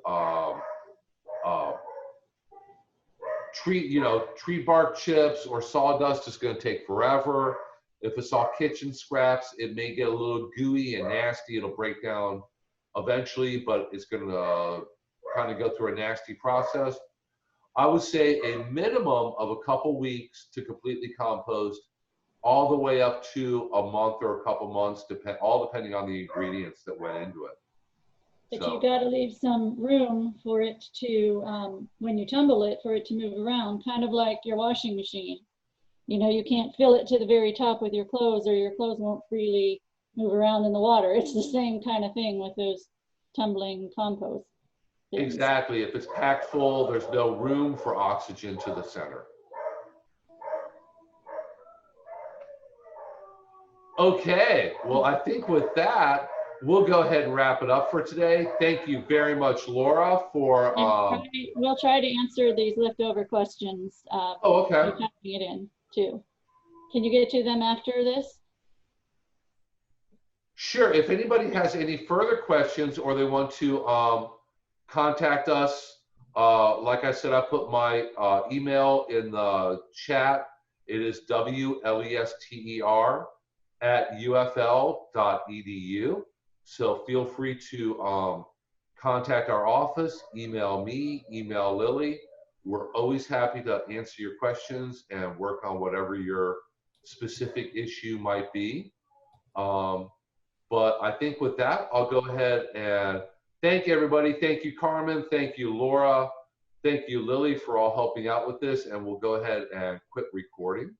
tree bark chips or sawdust, it's going to take forever. If it's all kitchen scraps, it may get a little gooey and nasty. It'll break down eventually, but it's going to kind of go through a nasty process. I would say a minimum of a couple weeks to completely compost, all the way up to a month or a couple months, all depending on the ingredients that went into it. But so, you got to leave some room for it to, when you tumble it, for it to move around, kind of like your washing machine. You know, you can't fill it to the very top with your clothes or your clothes won't freely move around in the water. It's the same kind of thing with those tumbling compost things. Exactly. If it's packed full, there's no room for oxygen to the center. Okay, well, I think with that, we'll go ahead and wrap it up for today. Thank you very much, Laura, for... we'll try to answer these leftover questions. Oh, okay. Typing it in, too. Can you get to them after this? Sure. If anybody has any further questions or they want to contact us, like I said, I put my email in the chat. It is wlester@ufl.edu. So feel free to contact our office, email me, email Lily. We're always happy to answer your questions and work on whatever your specific issue might be. But I think with that, I'll go ahead and thank everybody. Thank you, Carmen. Thank you, Laura. Thank you, Lily, for all helping out with this. And we'll go ahead and quit recording.